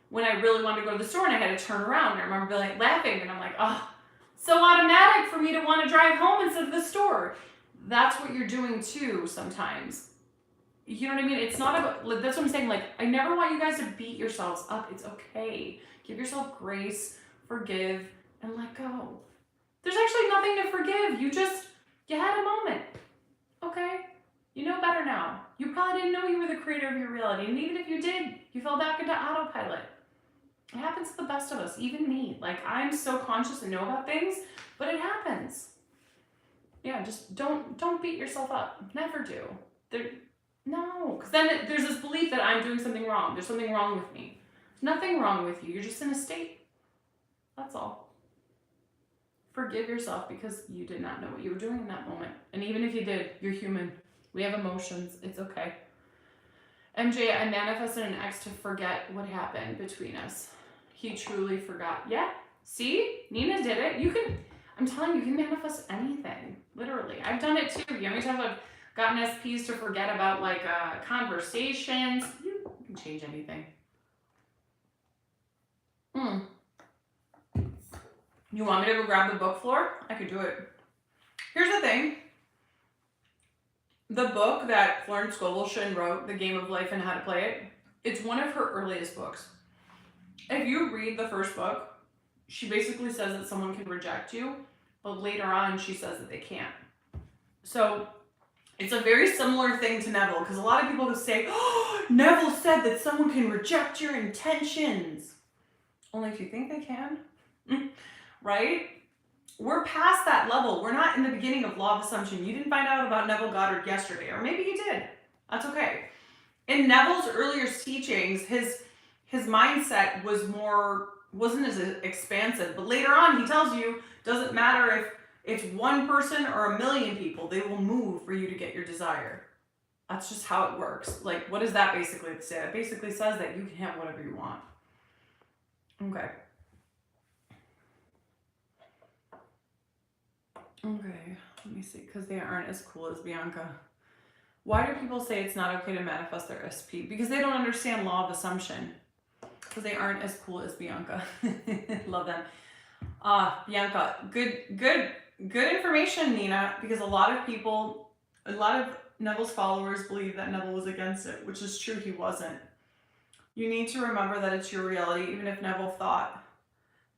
When I really wanted to go to the store and I had to turn around, and I remember like laughing, and I'm like, oh, so automatic for me to want to drive home instead of the store. That's what you're doing too sometimes. You know what I mean? It's not about, that's what I'm saying. Like, I never want you guys to beat yourselves up. It's okay. Give yourself grace, forgive, and let go. There's actually nothing to forgive. You had a moment. Okay? You know better now. You probably didn't know you were the creator of your reality. And even if you did, you fell back into autopilot. It happens to the best of us, even me. Like, I'm so conscious and know about things, but it happens. Yeah, just don't beat yourself up. Never do. No, because then there's this belief that I'm doing something wrong. There's something wrong with me. There's nothing wrong with you. You're just in a state. That's all. Forgive yourself because you did not know what you were doing in that moment. And even if you did, you're human. We have emotions. It's okay. MJ, I manifested an ex to forget what happened between us. He truly forgot. Yeah. See? Nina did it. I'm telling you, you can manifest anything. Literally. I've done it too. You know how many times I've gotten SPs to forget about like conversations? You can change anything. You want me to go grab the book floor? I could do it. Here's the thing. The book that Florence Scovel wrote, The Game of Life and How to Play It, it's one of her earliest books. If you read the first book, she basically says that someone can reject you, but later on she says that they can't. So it's a very similar thing to Neville, because a lot of people will say, oh, Neville said that someone can reject your intentions. Only if you think they can, right? We're past that level. We're not in the beginning of law of assumption. You didn't find out about Neville Goddard yesterday, or maybe you did. That's okay. In Neville's earlier teachings, his mindset wasn't as expansive, but later on he tells you, doesn't matter if it's one person or a million people, they will move for you to get your desire. That's just how it works. Like, what does that basically say? It basically says that you can have whatever you want. Okay. Okay, let me see, because they aren't as cool as Bianca. Why do people say it's not okay to manifest their SP? Because they don't understand law of assumption. Because they aren't as cool as Bianca. Love them. Bianca, good information, Nina, because a lot of Neville's followers believe that Neville was against it, which is true, he wasn't. You need to remember that it's your reality, even if Neville thought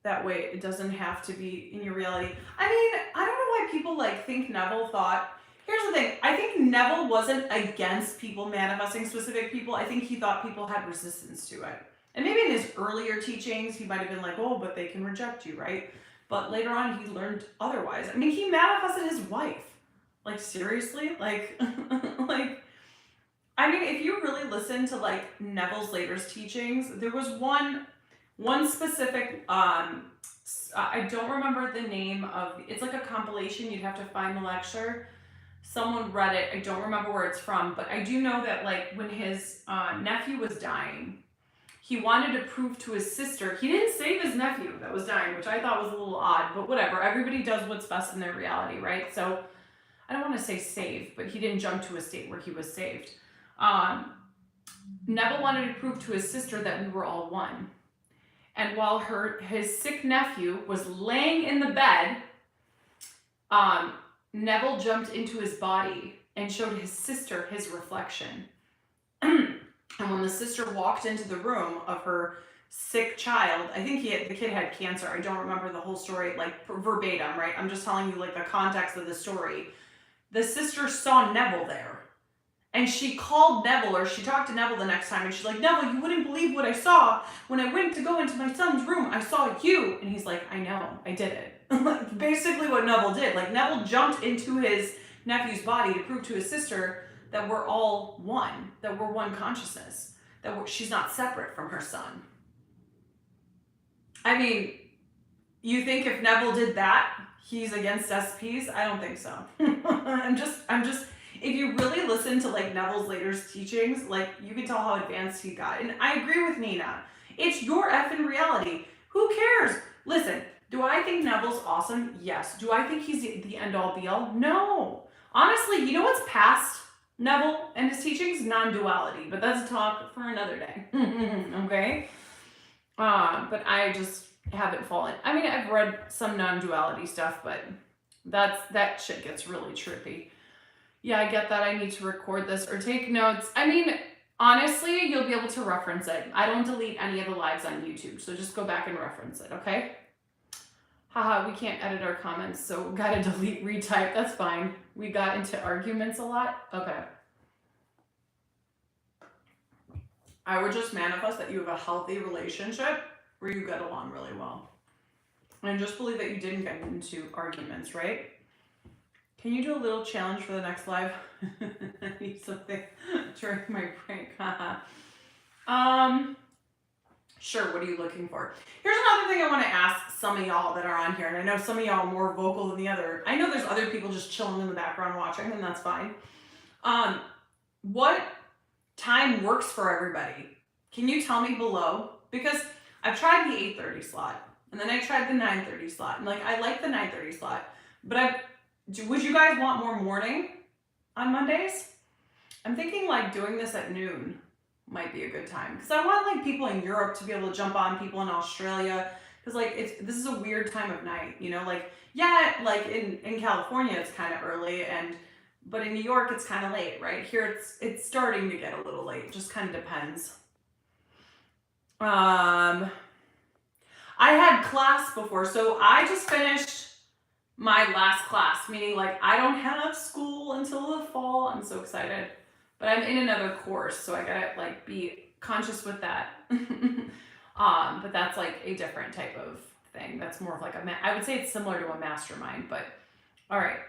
that way, it doesn't have to be in your reality. I mean, I don't know why people like think Neville thought. Here's the thing. I think Neville wasn't against people manifesting specific people. I think he thought people had resistance to it. And maybe in his earlier teachings, he might have been like, oh, but they can reject you, right? But later on, he learned otherwise. I mean, he manifested his wife. Like, seriously? Like, I mean, if you really listen to like Neville's later teachings, there was one specific, I don't remember the name of, it's like a compilation, you'd have to find the lecture. Someone read it, I don't remember where it's from, but I do know that like when his nephew was dying, he wanted to prove to his sister, he didn't save his nephew that was dying, which I thought was a little odd, but whatever, everybody does what's best in their reality, right? So I don't want to say save, but he didn't jump to a state where he was saved. Neville wanted to prove to his sister that we were all one. And while his sick nephew was laying in the bed, Neville jumped into his body and showed his sister his reflection. And when the sister walked into the room of her sick child, I think the kid had cancer. I don't remember the whole story, like verbatim, right? I'm just telling you like the context of the story. The sister saw Neville there. And she called Neville, or she talked to Neville the next time, and she's like, Neville, you wouldn't believe what I saw. When I went to go into my son's room, I saw you. And he's like, I know, I did it. Basically what Neville did. Like, Neville jumped into his nephew's body to prove to his sister that we're all one, that we're one consciousness. that she's not separate from her son. I mean, you think if Neville did that, he's against SPs? I don't think so. I'm just, if you really listen to like Neville's later teachings, like you can tell how advanced he got. And I agree with Nina. It's your effing reality. Who cares? Listen, do I think Neville's awesome? Yes. Do I think he's the end all be all? No. Honestly, you know what's past Neville and his teachings? Non-duality. But that's a talk for another day. Okay? But I just haven't fallen. I mean, I've read some non-duality stuff, but that shit gets really trippy. Yeah, I get that. I need to record this or take notes. I mean, honestly, you'll be able to reference it. I don't delete any of the lives on YouTube, so just go back and reference it, okay? Haha, we can't edit our comments, so gotta delete, retype. That's fine. We got into arguments a lot. Okay. I would just manifest that you have a healthy relationship where you get along really well. And just believe that you didn't get into arguments, right? Can you do a little challenge for the next live? I need something during my break. Sure, what are you looking for? Here's another thing I want to ask some of y'all that are on here, and I know some of y'all are more vocal than the other. I know there's other people just chilling in the background watching, and that's fine. What time works for everybody? Can you tell me below? Because I've tried the 8:30 slot, and then I tried the 9:30 slot, and like I like the 9:30 slot, but would you guys want more morning on Mondays? I'm thinking like doing this at noon might be a good time, because I want like people in Europe to be able to jump on, people in Australia, because like this is a weird time of night, you know, like yeah, like in California it's kind of early, but in New York it's kind of late, right? Here it's starting to get a little late, just kind of depends. I had class before, so I just finished my last class, meaning like I don't have school until the fall. I'm so excited, but I'm in another course, so I gotta like be conscious with that. But that's like a different type of thing. That's more of like I would say it's similar to a mastermind, but all right.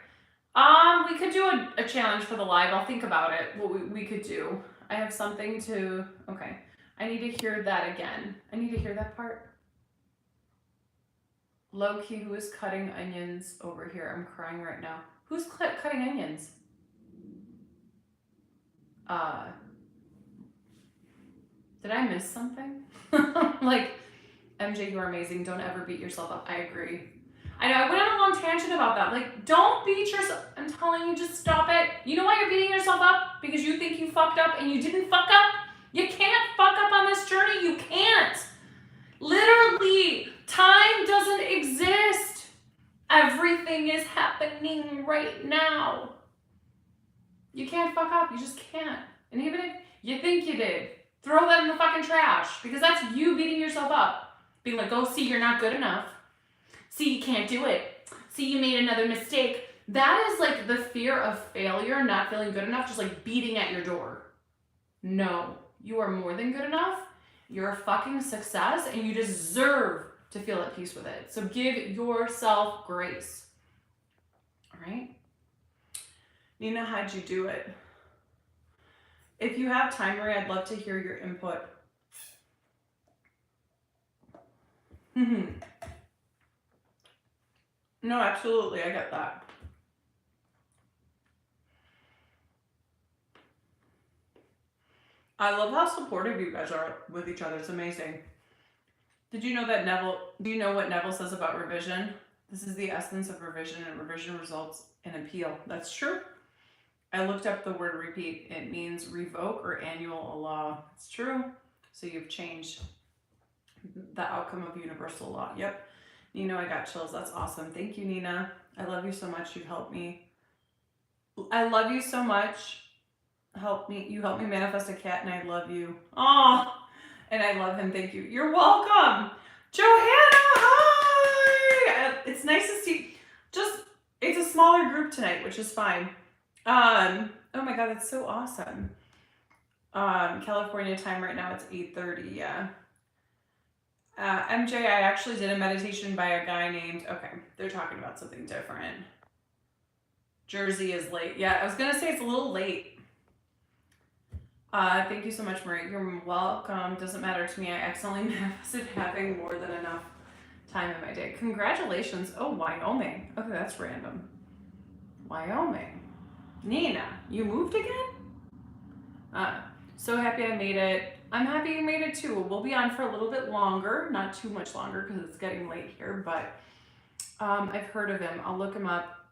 We could do a challenge for the live. I'll think about it. What we could do. I have something to, okay. I need to hear that again. I need to hear that part. Low key, who is cutting onions over here? I'm crying right now. Who's cutting onions? Did I miss something? Like, MJ, you are amazing. Don't ever beat yourself up. I agree. I know, I went on a long tangent about that. Like, don't beat yourself. I'm telling you, just stop it. You know why you're beating yourself up? Because you think you fucked up and you didn't fuck up? You can't fuck up on this journey. You can't. Literally, time doesn't exist. Everything is happening right now. You can't fuck up. You just can't. And even if you think you did, throw that in the fucking trash, because that's you beating yourself up. Being like, oh, see, you're not good enough. See, you can't do it. See, you made another mistake. That is like the fear of failure, not feeling good enough, just like beating at your door. No, you are more than good enough. You're a fucking success, and you deserve to feel at peace with it. So give yourself grace. All right? Nina, how'd you do it? If you have time, Marie, I'd love to hear your input. No, absolutely. I get that. I love how supportive you guys are with each other. It's amazing. Did you know that do you know what Neville says about revision? This is the essence of revision, and revision results in appeal. That's true. I looked up the word repeat. It means revoke or annul a law. It's true. So you've changed the outcome of universal law. Yep. Nina, I got chills. That's awesome. Thank you, Nina. I love you so much. You've helped me. I love you so much. You helped me manifest a cat, and I love you. Oh, and I love him. Thank you. You're welcome. Johanna, hi. It's nice to see. It's a smaller group tonight, which is fine. Oh my God, that's so awesome. California time right now, it's 8:30. Yeah. MJ, I actually did a meditation by a guy named, okay, they're talking about something different. Jersey is late. Yeah, I was going to say it's a little late. Thank you so much, Marie. You're welcome. Doesn't matter to me. I accidentally manifested having more than enough time in my day. Congratulations. Oh, Wyoming. Okay, that's random. Wyoming. Nina, you moved again? So happy I made it. I'm happy you made it too. We'll be on for a little bit longer, not too much longer because it's getting late here, but I've heard of him. I'll look him up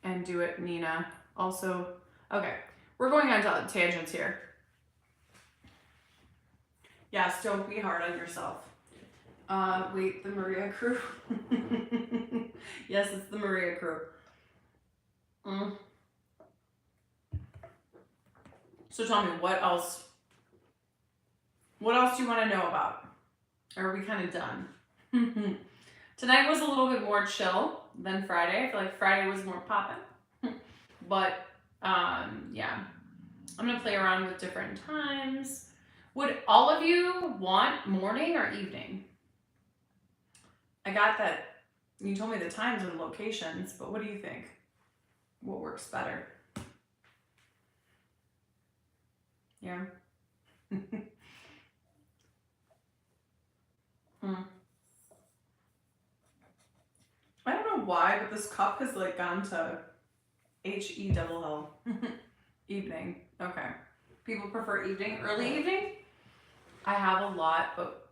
and do it, Nina. Also, okay, we're going on to tangents here. Yes, don't be hard on yourself. Wait, the Maria crew? Yes, it's the Maria crew. So tell me, what else do you want to know about? Or are we kind of done? Tonight was a little bit more chill than Friday. I feel like Friday was more poppin'. But, yeah. I'm going to play around with different times. Would all of you want morning or evening? I got that. You told me the times and locations, but what do you think? What works better? Yeah. I don't know why, but this cup has like gone to HELL. Evening. Okay. People prefer evening. Early evening? I have a lot, but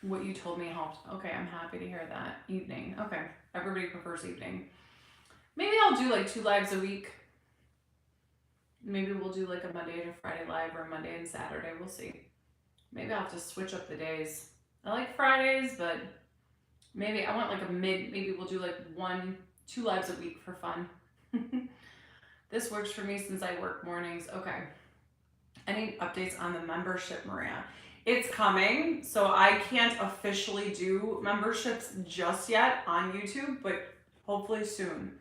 what you told me helped. Okay, I'm happy to hear that. Evening. Okay. Everybody prefers evening. Maybe I'll do like 2 lives a week. Maybe we'll do like a Monday to Friday live or a Monday and Saturday. We'll see. Maybe I'll have to switch up the days. I like Fridays, but maybe I want like maybe we'll do like 2 lives a week for fun. This works for me since I work mornings. Okay. Any updates on the membership, Maria? It's coming, so I can't officially do memberships just yet on YouTube, but hopefully soon.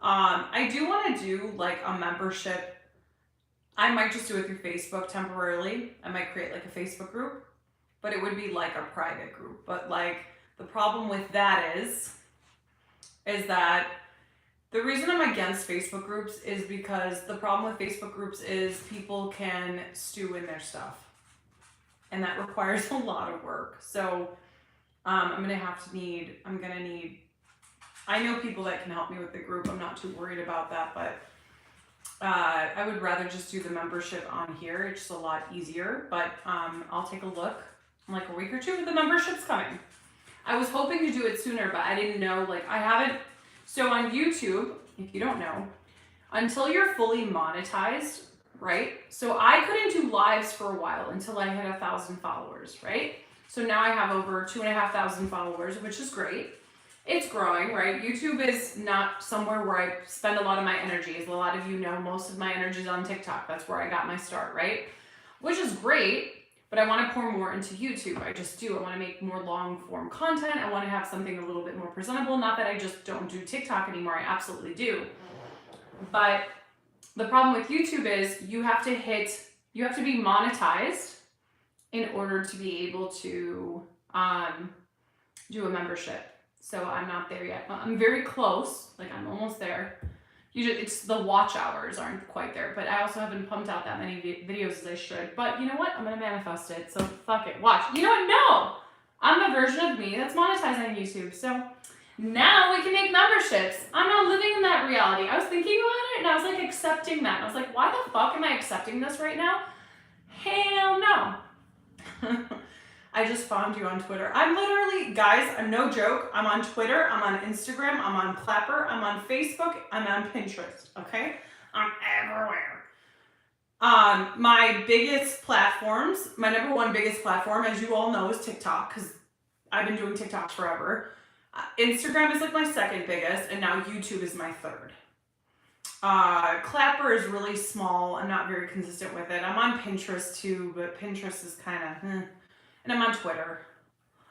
I do want to do like a membership. I might just do it through Facebook temporarily. I might create like a Facebook group, but it would be like a private group. But like the problem with that is that the reason I'm against Facebook groups is because the problem with Facebook groups is people can stew in their stuff. And that requires a lot of work. So I know people that can help me with the group. I'm not too worried about that, but I would rather just do the membership on here. It's just a lot easier, but I'll take a look in like a week or two, but the membership's coming. I was hoping to do it sooner, but I didn't know, like I haven't. So on YouTube, if you don't know, until you're fully monetized, right? So I couldn't do lives for a while until I hit 1,000 followers, right? So now I have over 2,500 followers, which is great. It's growing, right? YouTube is not somewhere where I spend a lot of my energy. As a lot of you know, most of my energy is on TikTok. That's where I got my start, right? Which is great, but I want to pour more into YouTube. I just do. I want to make more long form content. I want to have something a little bit more presentable. Not that I just don't do TikTok anymore. I absolutely do. But the problem with YouTube is you have to be monetized in order to be able to do a membership. So I'm not there yet. I'm very close. Like I'm almost there. It's the watch hours aren't quite there, but I also haven't pumped out that many videos as I should. But you know what? I'm gonna manifest it. So fuck it. Watch. You know what? No, I'm the version of me that's monetized on YouTube. So now we can make memberships. I'm not living in that reality. I was thinking about it and I was like accepting that. I was like, why the fuck am I accepting this right now? Hell no. I just found you on Twitter. I'm literally, guys, I'm no joke. I'm on Twitter, I'm on Instagram, I'm on Clapper, I'm on Facebook, I'm on Pinterest, okay? I'm everywhere. My biggest platforms, my number one biggest platform, as you all know, is TikTok, because I've been doing TikTok forever. Instagram is like my second biggest, and now YouTube is my third. Clapper is really small. I'm not very consistent with it. I'm on Pinterest too, but Pinterest is kind of, And I'm on Twitter.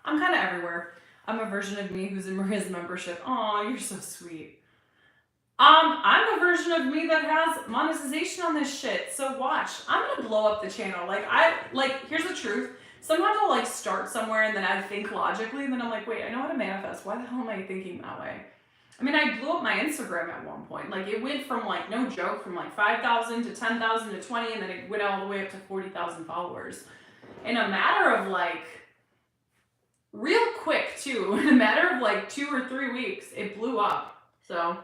I'm kind of everywhere. I'm a version of me who's in Maria's membership. Aw, you're so sweet. I'm a version of me that has monetization on this shit. So watch. I'm gonna blow up the channel. Here's the truth. Sometimes I'll start somewhere and then I think logically and then I'm like, wait, I know how to manifest. Why the hell am I thinking that way? I mean, I blew up my Instagram at one point. Like, it went from, like, no joke, from like 5,000 to 10,000 to 20, and then it went all the way up to 40,000 followers. In a matter of, like, real quick, too. In a matter of, like, 2 or 3 weeks, it blew up. So,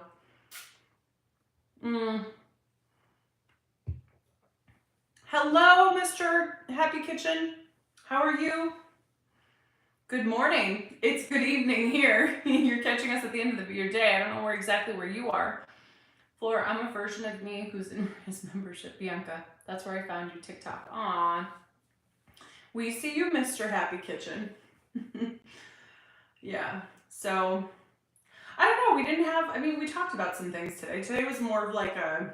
Hello, Mr. Happy Kitchen. How are you? Good morning. It's good evening here. You're catching us at the end of your day. I don't know exactly where you are. Flora, I'm a version of me who's in his membership. Bianca, that's where I found you, TikTok. Aw. We see you, Mr. Happy Kitchen. Yeah, so, I don't know. We didn't have, I mean, we talked about some things today. Today was more of like a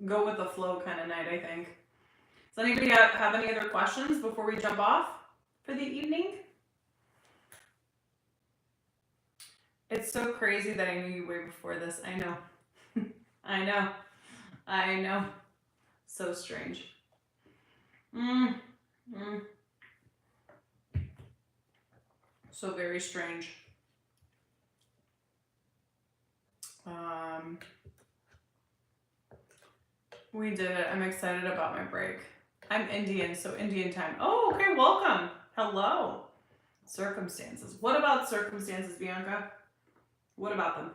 go with the flow kind of night, I think. Does anybody have any other questions before we jump off for the evening? It's so crazy that I knew you way before this. I know. I know. So strange. So very strange. We did it. I'm excited about my break. I'm Indian, so Indian time. Oh, okay, welcome. Hello. Circumstances. What about circumstances, Bianca? What about them?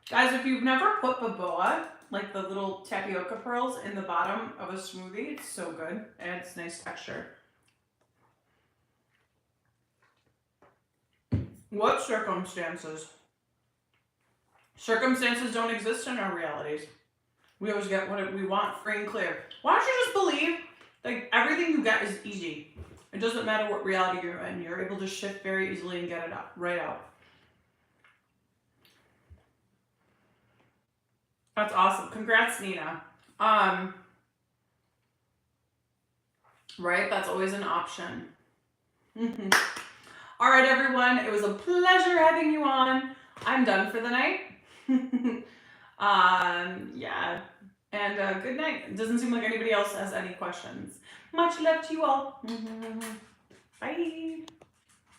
Guys, if you've never put baboa, like the little tapioca pearls, in the bottom of a smoothie, it's so good. It adds nice texture. What circumstances? Circumstances don't exist in our realities. We always get what we want, free and clear. Why don't you just believe like everything you get is easy? It doesn't matter what reality you're in. You're able to shift very easily and get it out, right out. That's awesome. Congrats, Nina. Right? That's always an option. All right, everyone. It was a pleasure having you on. I'm done for the night. Yeah. And good night. It doesn't seem like anybody else has any questions. Much love to you all. Bye.